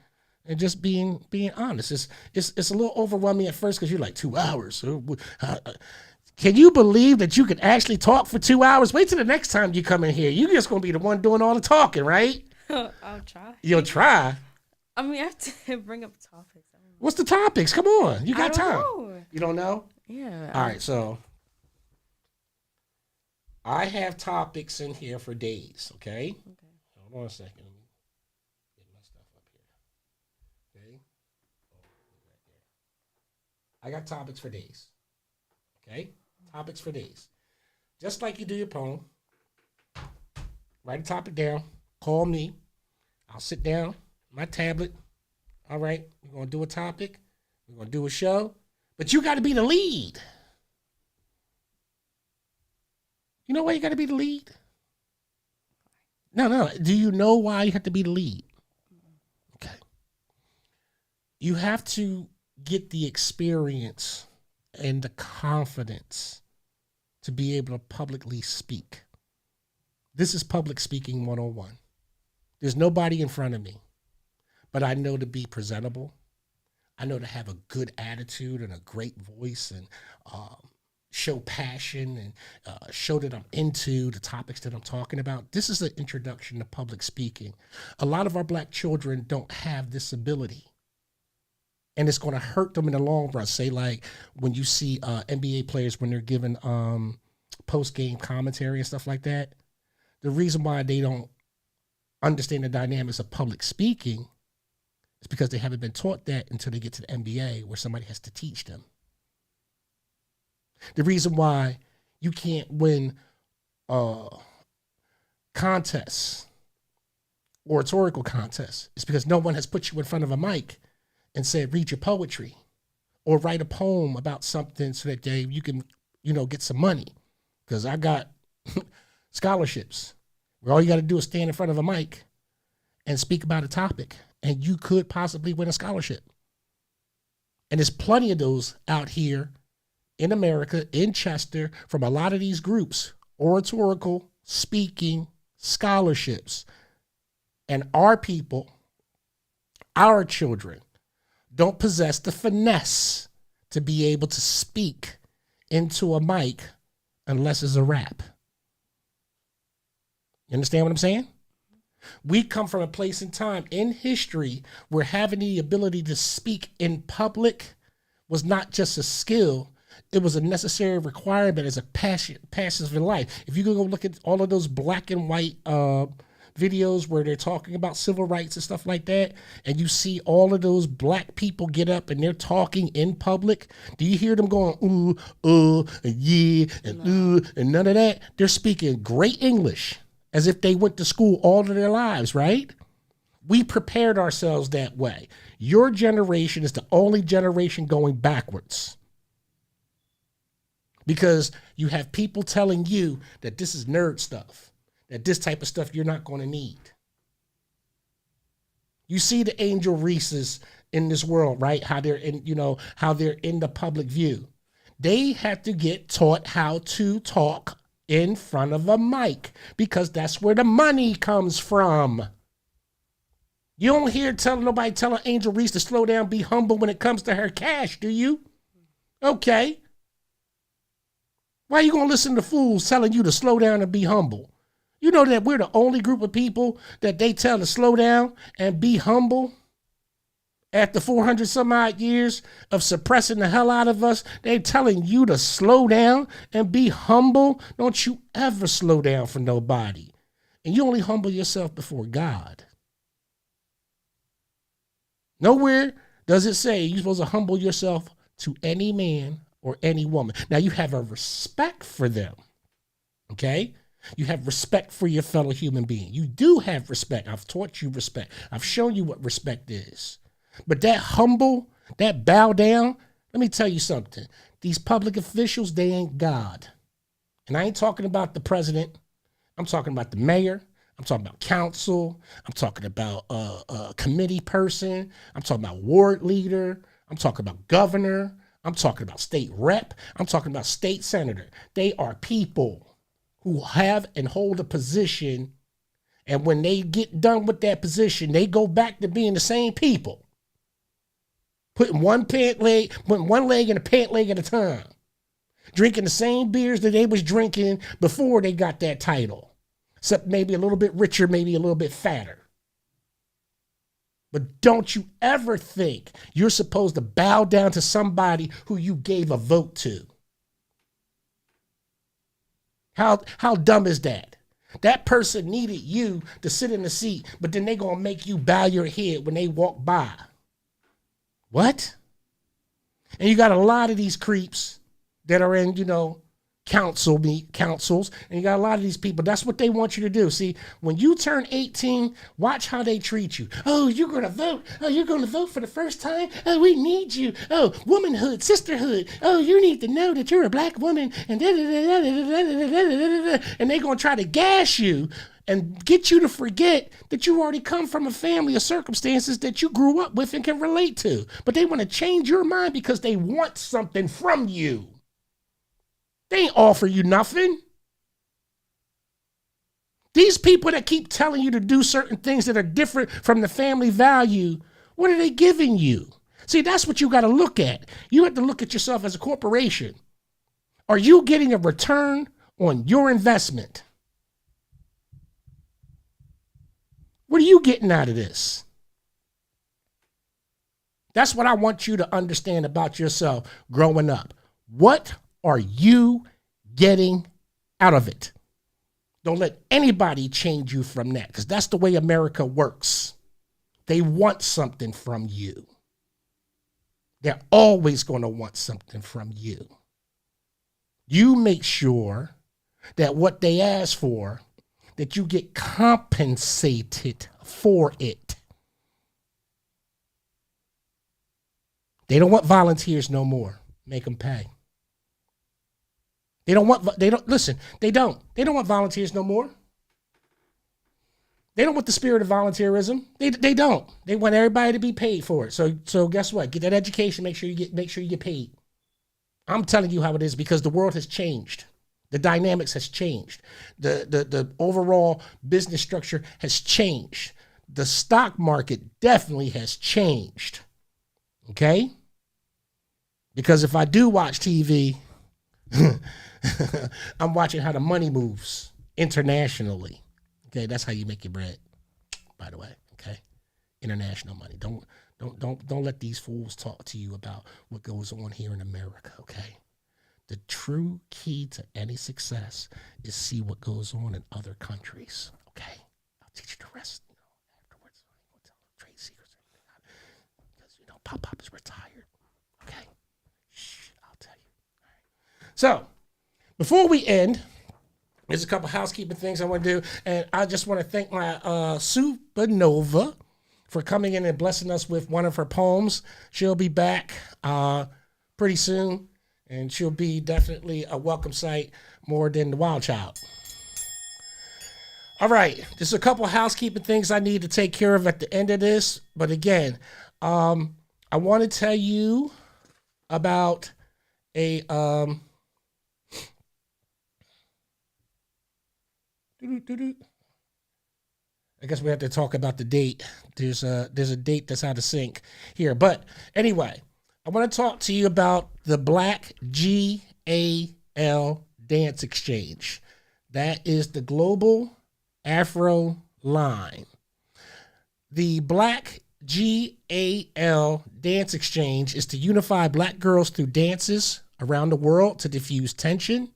[SPEAKER 2] just being honest. It's a little overwhelming at first because you're like 2 hours. Can you believe that you can actually talk for 2 hours? Wait till the next time you come in here. You're just going to be the one doing all the talking, right?
[SPEAKER 4] I'll try.
[SPEAKER 2] You'll try.
[SPEAKER 4] I mean, I have to bring up topics. I don't know.
[SPEAKER 2] What's the topics? Come on. You got time.
[SPEAKER 4] Know.
[SPEAKER 2] You don't know?
[SPEAKER 4] Yeah.
[SPEAKER 2] All right, so I have topics in here for days, okay?
[SPEAKER 4] Okay.
[SPEAKER 2] Hold on a second. Let me get my stuff up here. Okay? I got topics for days. Okay? Topics for days. Just like you do your poem. Write a topic down. Call me. I'll sit down. My tablet. All right. We're going to do a topic. We're going to do a show. But you got to be the lead. You know why you got to be the lead? No. Do you know why you have to be the lead? Okay. You have to get the experience and the confidence to be able to publicly speak. This is public speaking 101. There's nobody in front of me, but I know to be presentable. I know to have a good attitude and a great voice and show passion and show that I'm into the topics that I'm talking about. This is an introduction to public speaking. A lot of our Black children don't have this ability. And it's going to hurt them in the long run. Say like when you see NBA players when they're given post-game commentary and stuff like that, the reason why they don't understand the dynamics of public speaking It's because they haven't been taught that until they get to the NBA where somebody has to teach them. The reason why you can't win contests, oratorical contests, is because no one has put you in front of a mic and said, read your poetry or write a poem about something so that you can, get some money. Because I got scholarships where all you got to do is stand in front of a mic and speak about a topic, and you could possibly win a scholarship. And there's plenty of those out here in America, in Chester, from a lot of these groups, oratorical, speaking, scholarships. And our people, our children, don't possess the finesse to be able to speak into a mic unless it's a rap. You understand what I'm saying? We come from a place in time in history where having the ability to speak in public was not just a skill, it was a necessary requirement as a passive in life. If you go look at all of those black and white videos where they're talking about civil rights and stuff like that, and you see all of those black people get up and they're talking in public, do you hear them going, ooh, yeah, and ooh, and none of that? They're speaking great English as if they went to school all of their lives, right? We prepared ourselves that way. Your generation is the only generation going backwards. Because you have people telling you that this is nerd stuff, that this type of stuff you're not going to need. You see the Angel Reeses in this world, right? How they're in, how they're in the public view. They have to get taught how to talk in front of a mic because that's where the money comes from. You don't hear nobody telling Angel Reese to slow down, be humble when it comes to her cash, do you? Okay. Why are you going to listen to fools telling you to slow down and be humble? You know that we're the only group of people that they tell to slow down and be humble? After 400 some odd years of suppressing the hell out of us, they're telling you to slow down and be humble. Don't you ever slow down for nobody. And you only humble yourself before God. Nowhere does it say you're supposed to humble yourself to any man or any woman. Now you have a respect for them, okay? You have respect for your fellow human being. You do have respect. I've taught you respect. I've shown you what respect is. But that humble, that bow down, let me tell you something. These public officials, they ain't God. And I ain't talking about the president. I'm talking about the mayor. I'm talking about council. I'm talking about a committee person. I'm talking about ward leader. I'm talking about governor. I'm talking about state rep. I'm talking about state senator. They are people who have and hold a position. And when they get done with that position, they go back to being the same people. Putting one leg in a pant leg at a time. Drinking the same beers that they was drinking before they got that title. Except maybe a little bit richer, maybe a little bit fatter. But don't you ever think you're supposed to bow down to somebody who you gave a vote to. How dumb is that? That person needed you to sit in the seat, but then they gonna make you bow your head when they walk by. What? And you got a lot of these creeps that are in, councils, and you got a lot of these people. That's what they want you to do. See, when you turn 18, watch how they treat you. Oh, you're going to vote. Oh, you're going to vote for the first time. Oh, we need you. Oh, womanhood, sisterhood. Oh, you need to know that you're a black woman. And and they're going to try to gas you and get you to forget that you already come from a family of circumstances that you grew up with and can relate to. But they want to change your mind because they want something from you. They ain't offer you nothing. These people that keep telling you to do certain things that are different from the family value, what are they giving you? See, that's what you got to look at. You have to look at yourself as a corporation. Are you getting a return on your investment? What are you getting out of this? That's what I want you to understand about yourself growing up. What are you getting out of it? Don't let anybody change you from that, because that's the way America works. They want something from you. They're always going to want something from you. You make sure that what they ask for, that you get compensated for it. They don't want volunteers no more. Make them pay. They don't want volunteers no more. They don't want the spirit of volunteerism. They don't. They want everybody to be paid for it. So guess what? Get that education. Make sure you get paid. I'm telling you how it is because the world has changed. The dynamics has changed. The overall business structure has changed. The stock market definitely has changed. Okay? Because if I do watch TV, I'm watching how the money moves internationally. Okay, that's how you make your bread, by the way. Okay, international money. Don't let these fools talk to you about what goes on here in America. Okay, the true key to any success is see what goes on in other countries. Okay, I'll teach you the rest. Afterwards, I'm gonna tell them trade secrets because Pop is retired. Okay, shh, I'll tell you. All right. So before we end. There's a couple housekeeping things I want to do, and I just want to thank my SupaNova for coming in and blessing us with one of her poems. She'll be back pretty soon, and she'll be definitely a welcome sight more than the Wild Child. All right, there's a couple housekeeping things I need to take care of at the end of this, but again, I want to tell you about a... I guess we have to talk about the date. There's a date that's out of sync here. But anyway, I want to talk to you about the Black GAL Dance Exchange. That is the Global Afro Line. The Black GAL Dance Exchange is to unify Black girls through dances around the world to diffuse tension,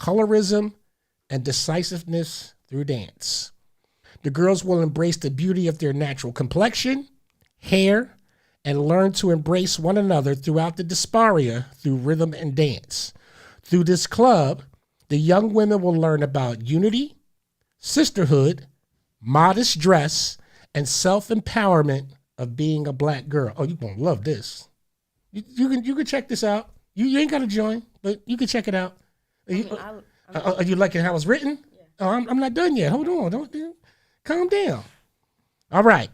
[SPEAKER 2] colorism, and decisiveness through dance. The girls will embrace the beauty of their natural complexion, hair, and learn to embrace one another throughout the diaspora through rhythm and dance. Through this club, the young women will learn about unity, sisterhood, modest dress, and self-empowerment of being a Black girl. Oh, you're going to love this. You can check this out. You ain't got to join, but you can check it out. Are you liking how it's written? Yeah. Oh, I'm not done yet. Hold on. Don't calm down. All right.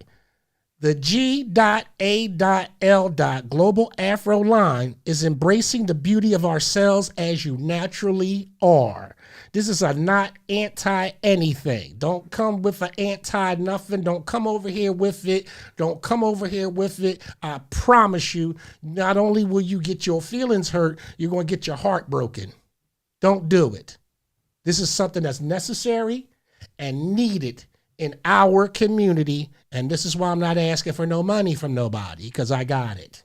[SPEAKER 2] The G.A.L. Global Afro Line is embracing the beauty of ourselves as you naturally are. This is a not anti-anything. Don't come with an anti-nothing. Don't come over here with it. Don't come over here with it. I promise you, not only will you get your feelings hurt, you're going to get your heart broken. Don't do it. This is something that's necessary and needed in our community, and this is why I'm not asking for no money from nobody, because I got it.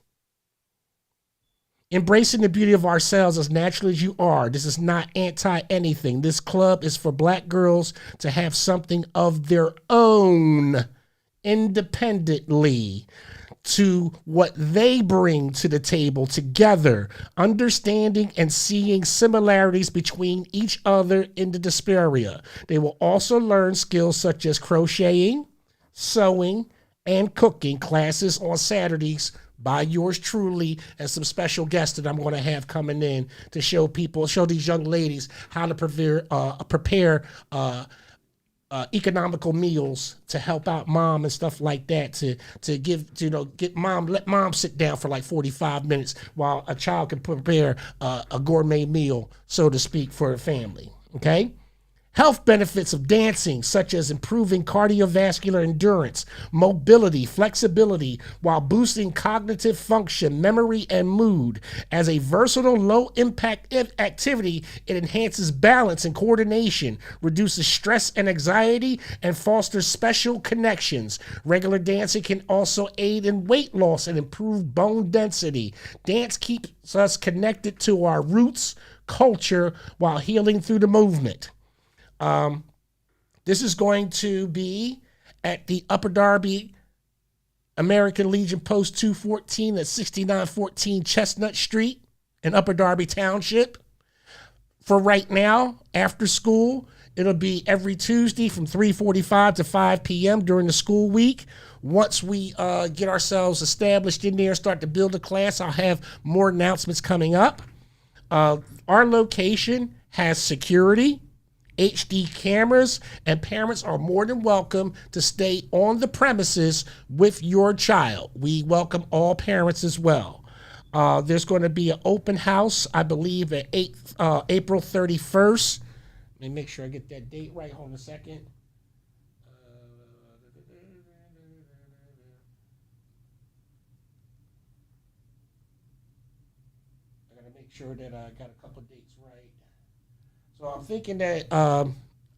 [SPEAKER 2] Embracing the beauty of ourselves as naturally as you are. This is not anti-anything. This club is for Black girls to have something of their own independently to what they bring to the table together, understanding and seeing similarities between each other in the diaspora. They will also learn skills such as crocheting, sewing, and cooking classes on Saturdays by yours truly and some special guests that I'm going to have coming in to show these young ladies how to prepare economical meals to help out mom and stuff like that, to let mom sit down for like 45 minutes while a child can prepare a gourmet meal, so to speak, for a family. Okay. Health benefits of dancing, such as improving cardiovascular endurance, mobility, flexibility, while boosting cognitive function, memory, and mood. As a versatile, low-impact activity, it enhances balance and coordination, reduces stress and anxiety, and fosters special connections. Regular dancing can also aid in weight loss and improve bone density. Dance keeps us connected to our roots, culture, while healing through the movement. This is going to be at the Upper Darby American Legion Post 214 at 6914 Chestnut Street in Upper Darby Township. For right now, after school, it'll be every Tuesday from 3:45 to 5 p.m. during the school week. Once we get ourselves established in there and start to build a class, I'll have more announcements coming up. Our location has security, HD cameras, and parents are more than welcome to stay on the premises with your child. We welcome all parents as well. There's going to be an open house, I believe, at April 31st. Let me make sure I get that date right. Hold on a second. I got to make sure that I got a couple dates right. So I'm thinking that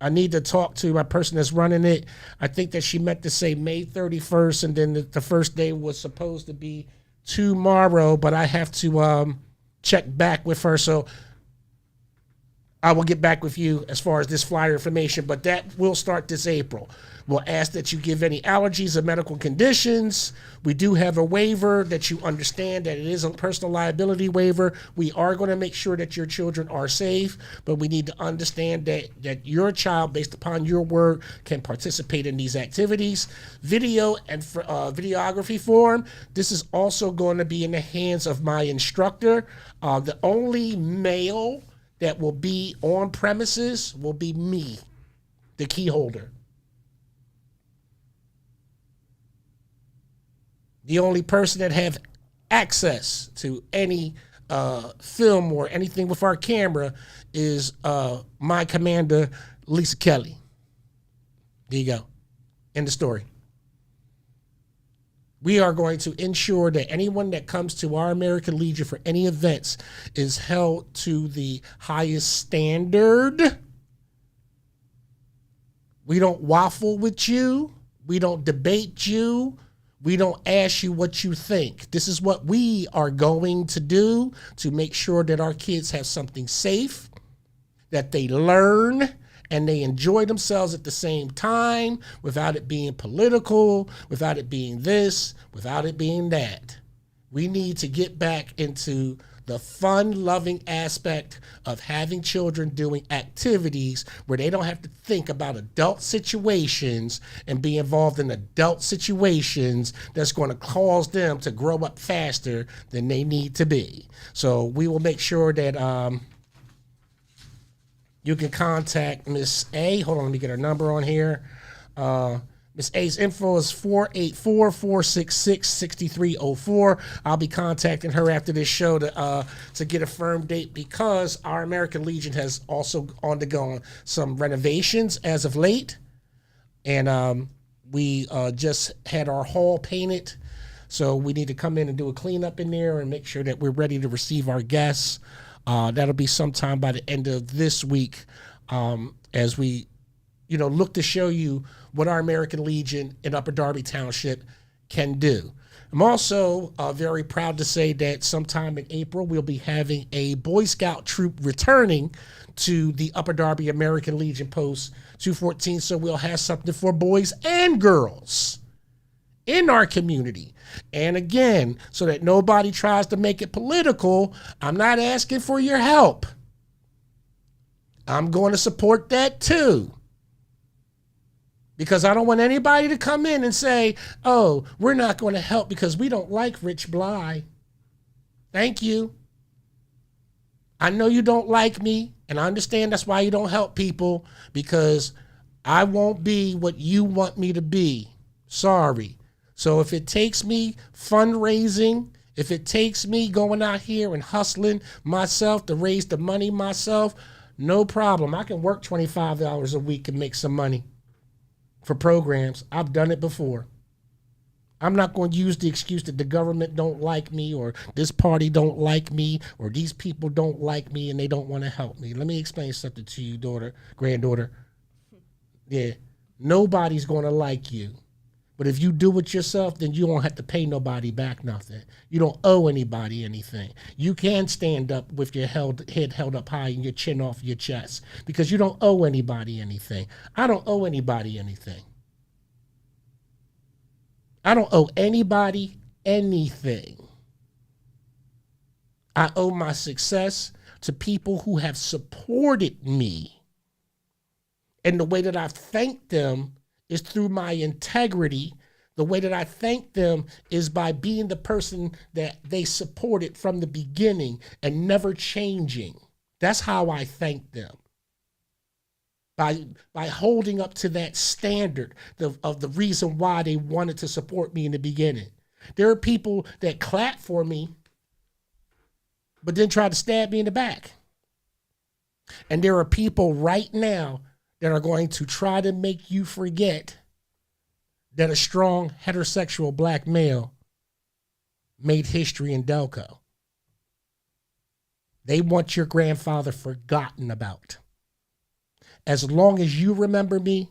[SPEAKER 2] I need to talk to my person that's running it. I think that she meant to say May 31st, and then the first day was supposed to be tomorrow, but I have to check back with her. So I will get back with you as far as this flyer information, but that will start this April. We'll ask that you give any allergies or medical conditions. We do have a waiver that you understand that it is a personal liability waiver. We are going to make sure that your children are safe, but we need to understand that your child, based upon your word, can participate in these activities. Video and videography form, this is also going to be in the hands of my instructor. The only male that will be on premises will be me, the key holder. The only person that have access to any film or anything with our camera is my commander, Lisa Kelly. There you go. End of story. We are going to ensure that anyone that comes to our American Legion for any events is held to the highest standard. We don't waffle with you. We don't debate you. We don't ask you what you think. This is what we are going to do to make sure that our kids have something safe, that they learn, and they enjoy themselves at the same time without it being political, without it being this, without it being that. We need to get back into the fun-loving aspect of having children doing activities where they don't have to think about adult situations and be involved in adult situations that's going to cause them to grow up faster than they need to be. So we will make sure that you can contact Miss A. Hold on, let me get her number on here. Miss A's info is 484-466-6304. I'll be contacting her after this show to get a firm date because our American Legion has also undergone some renovations as of late. And we just had our hall painted. So we need to come in and do a cleanup in there and make sure that we're ready to receive our guests. That'll be sometime by the end of this week as we look to show you what our American Legion in Upper Darby Township can do. I'm also very proud to say that sometime in April, we'll be having a Boy Scout troop returning to the Upper Darby American Legion Post 214. So we'll have something for boys and girls in our community. And again, so that nobody tries to make it political, I'm not asking for your help. I'm going to support that too. Because I don't want anybody to come in and say, oh, we're not going to help because we don't like Rich Blye. Thank you. I know you don't like me, and I understand that's why you don't help people, because I won't be what you want me to be. Sorry. So if it takes me fundraising, if it takes me going out here and hustling myself to raise the money myself, no problem. I can work $25 a week and make some money for programs. I've done it before. I'm not going to use the excuse that the government don't like me or this party don't like me or these people don't like me and they don't want to help me. Let me explain something to you, granddaughter. Yeah, nobody's going to like you. But if you do it yourself, then you don't have to pay nobody back nothing. You don't owe anybody anything. You can stand up with your head held up high and your chin off your chest because you don't owe anybody anything. I don't owe anybody anything. I don't owe anybody anything. I owe my success to people who have supported me. And the way that I thank them is through my integrity. The way that I thank them is by being the person that they supported from the beginning and never changing. That's how I thank them. By holding up to that standard of the reason why they wanted to support me in the beginning. There are people that clap for me, but then try to stab me in the back. And there are people right now that are going to try to make you forget that a strong heterosexual black male made history in Delco. They want your grandfather forgotten about. As long as you remember me,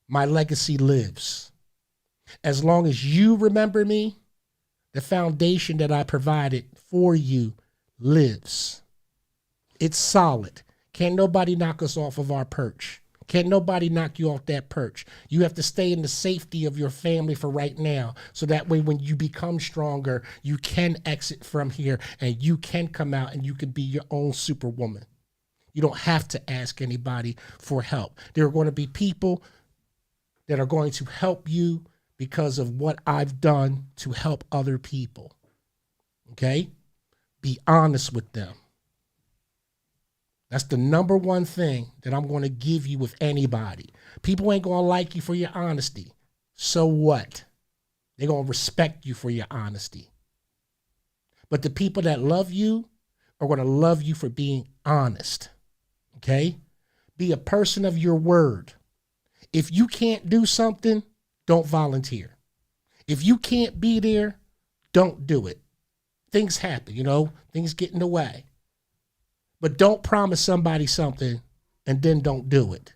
[SPEAKER 2] my legacy lives. As long as you remember me, the foundation that I provided for you lives. It's solid. Can't nobody knock us off of our perch. Can't nobody knock you off that perch. You have to stay in the safety of your family for right now. So that way when you become stronger, you can exit from here and you can come out and you can be your own superwoman. You don't have to ask anybody for help. There are going to be people that are going to help you because of what I've done to help other people. Okay? Be honest with them. That's the number one thing that I'm going to give you with anybody. People ain't going to like you for your honesty. So what? They're going to respect you for your honesty. But the people that love you are going to love you for being honest. Okay? Be a person of your word. If you can't do something, don't volunteer. If you can't be there, don't do it. Things happen, things get in the way. But don't promise somebody something and then don't do it.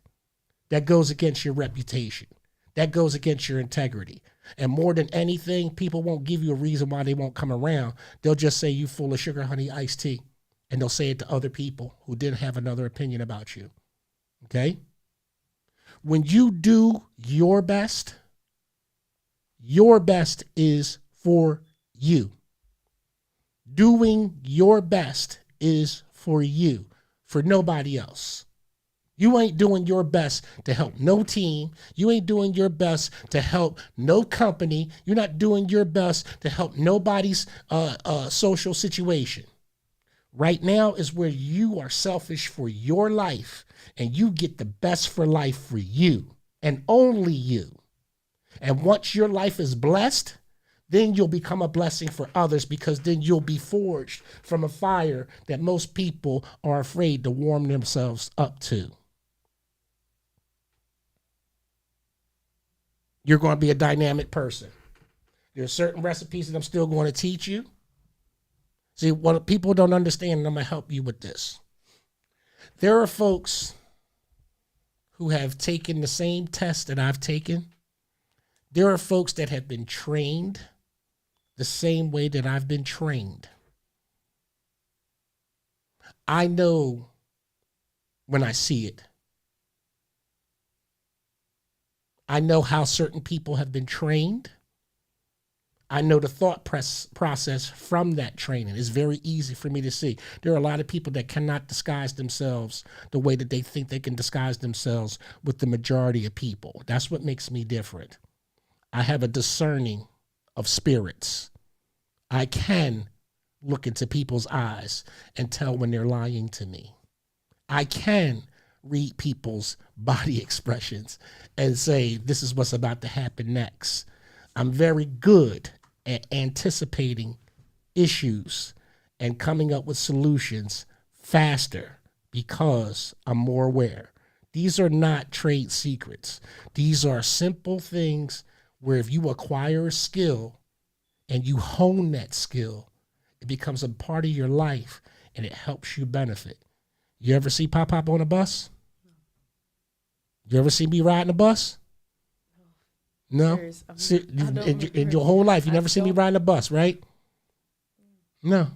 [SPEAKER 2] That goes against your reputation. That goes against your integrity. And more than anything, people won't give you a reason why they won't come around. They'll just say you full of sugar, honey, iced tea. And they'll say it to other people who didn't have another opinion about you. Okay? When you do your best is for you. Doing your best is for you, for nobody else. You ain't doing your best to help no team. You ain't doing your best to help no company. You're not doing your best to help nobody's social situation. Right now is where you are selfish for your life and you get the best for life for you and only you. And once your life is blessed, then you'll become a blessing for others because then you'll be forged from a fire that most people are afraid to warm themselves up to. You're going to be a dynamic person. There are certain recipes that I'm still going to teach you. See, what people don't understand, and I'm going to help you with this. There are folks who have taken the same test that I've taken. There are folks that have been trained the same way that I've been trained. I know when I see it. I know how certain people have been trained. I know the thought process from that training. It's very easy for me to see. There are a lot of people that cannot disguise themselves the way that they think they can disguise themselves with the majority of people. That's what makes me different. I have a discerning of spirits. I can look into people's eyes and tell when they're lying to me. I can read people's body expressions and say, this is what's about to happen next. I'm very good at anticipating issues and coming up with solutions faster because I'm more aware. These are not trade secrets. These are simple things where if you acquire a skill and you hone that skill, it becomes a part of your life and it helps you benefit. You ever see Pop on a bus? You ever see me riding a bus? No? In your whole life, you never see me riding a bus, right? No.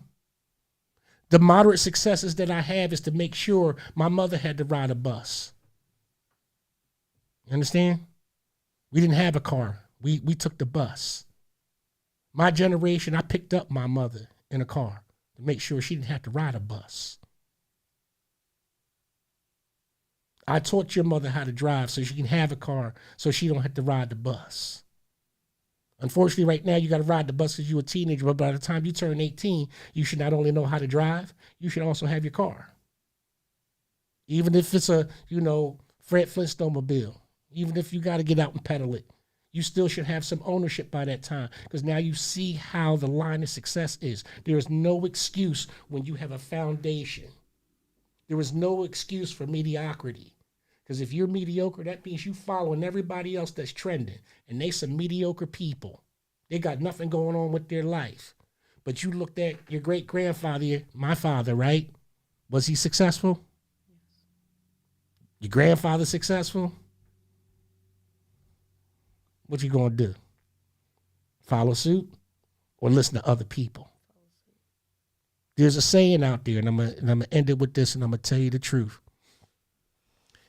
[SPEAKER 2] The moderate successes that I have is to make sure my mother had to ride a bus. You understand? We didn't have a car. We took the bus. My generation, I picked up my mother in a car to make sure she didn't have to ride a bus. I taught your mother how to drive so she can have a car so she don't have to ride the bus. Unfortunately, right now, you got to ride the bus because you're a teenager, but by the time you turn 18, you should not only know how to drive, you should also have your car. Even if it's a, Fred Flintstone mobile, even if you got to get out and pedal it, you still should have some ownership by that time because now you see how the line of success is. There is no excuse when you have a foundation. There is no excuse for mediocrity. Because if you're mediocre, that means you following everybody else that's trending. And they some mediocre people. They got nothing going on with their life. But you looked at your great-grandfather, my father, right? Was he successful? Your grandfather successful? What you going to do? Follow suit or listen to other people? There's a saying out there, and I'm gonna end it with this, and I'm going to tell you the truth.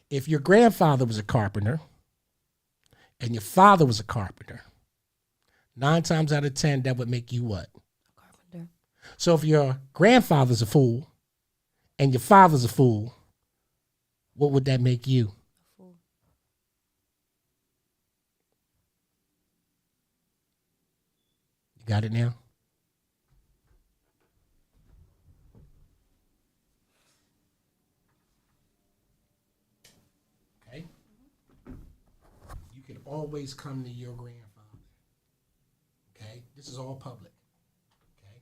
[SPEAKER 2] If your grandfather was a carpenter and your father was a carpenter, 9 times out of 10, that would make you what?
[SPEAKER 4] A carpenter.
[SPEAKER 2] So if your grandfather's a fool and your father's a fool, what would that make you?
[SPEAKER 4] A fool.
[SPEAKER 2] You got it now? Okay. You can always come to your grandfather. Okay? This is all public. Okay?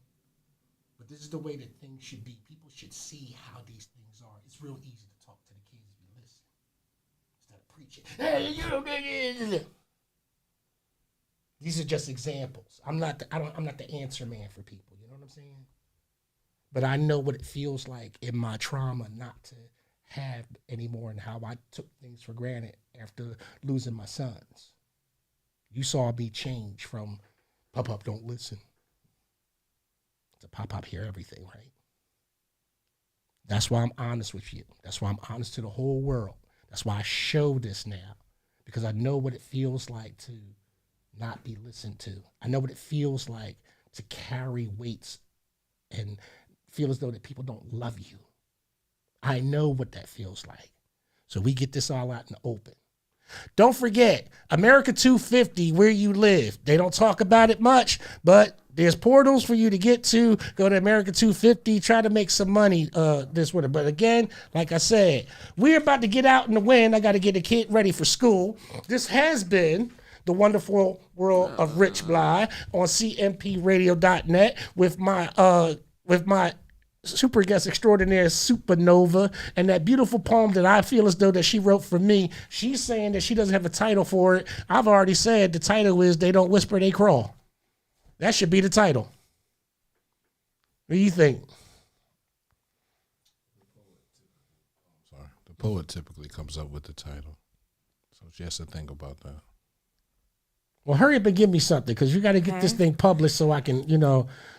[SPEAKER 2] But this is the way that things should be. People should see how these things are. It's real easy to talk to the kids if you listen. Instead of preaching. Hey, you don't. These are just examples. I'm not the answer man for people. You know what I'm saying? But I know what it feels like in my trauma not to have anymore and how I took things for granted after losing my sons. You saw me change from pop, don't listen, to pop, hear everything, right? That's why I'm honest with you. That's why I'm honest to the whole world. That's why I show this now, because I know what it feels like to not be listened to. I know what it feels like to carry weights and feel as though that people don't love you. I know what that feels like. So we get this all out in the open. Don't forget, America 250, where you live. They don't talk about it much, but there's portals for you to get to. Go to America 250, try to make some money this winter. But again, like I said, we're about to get out in the wind. I got to get the kid ready for school. This has been The Wonderful World of Rich Blye on cmpradio.net with my super guest extraordinaire, SupaNova, and that beautiful poem that I feel as though that she wrote for me. She's saying that she doesn't have a title for it. I've already said the title is They Don't Whisper, They Crawl. That should be the title. What do you think?
[SPEAKER 3] Sorry. The poet typically comes up with the title. So she has to think about that.
[SPEAKER 2] Well, hurry up and give me something, because you got to get this thing published so I can,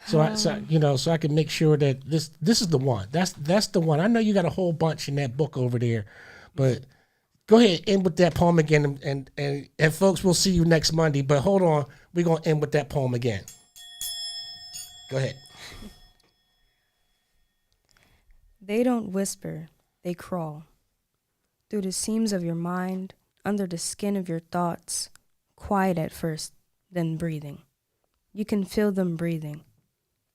[SPEAKER 2] so I can make sure that this is the one. That's the one. I know you got a whole bunch in that book over there, but go ahead, end with that poem again, and folks, we'll see you next Monday. But hold on, we're gonna end with that poem again. Go ahead.
[SPEAKER 4] They don't whisper, they crawl. Through the seams of your mind, under the skin of your thoughts, quiet at first, then breathing. You can feel them breathing.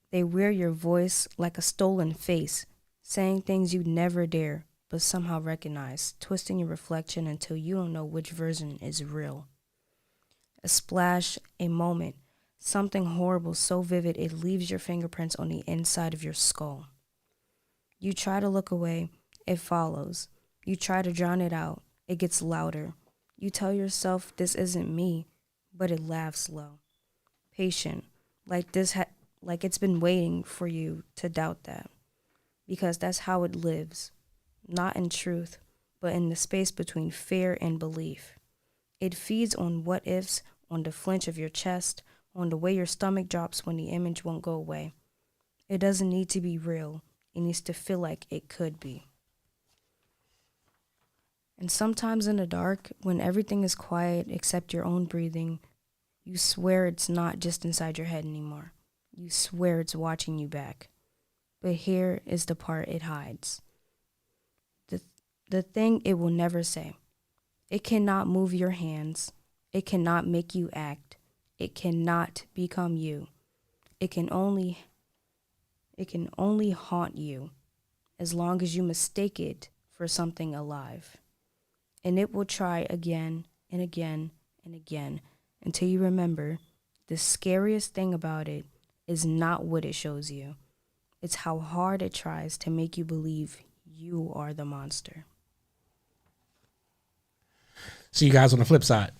[SPEAKER 4] They wear your voice like a stolen face, saying things you never dare, but somehow recognize, twisting your reflection until you don't know which version is real. A splash, a moment, something horrible so vivid it leaves your fingerprints on the inside of your skull. You try to look away, it follows. You try to drown it out, it gets louder. You tell yourself this isn't me, but it laughs low. Patient, like it's been waiting for you to doubt that. Because that's how it lives. Not in truth, but in the space between fear and belief. It feeds on what ifs, on the flinch of your chest, on the way your stomach drops when the image won't go away. It doesn't need to be real. It needs to feel like it could be. And sometimes in the dark, when everything is quiet except your own breathing, You swear it's not just inside your head anymore. You swear it's watching you back. But here is the part it hides. The thing it will never say. It cannot move your hands. It cannot make you act. It cannot become you. It can only haunt you as long as you mistake it for something alive. And it will try again and again and again until you remember the scariest thing about it is not what it shows you. It's how hard it tries to make you believe you are the monster.
[SPEAKER 2] See you guys on the flip side.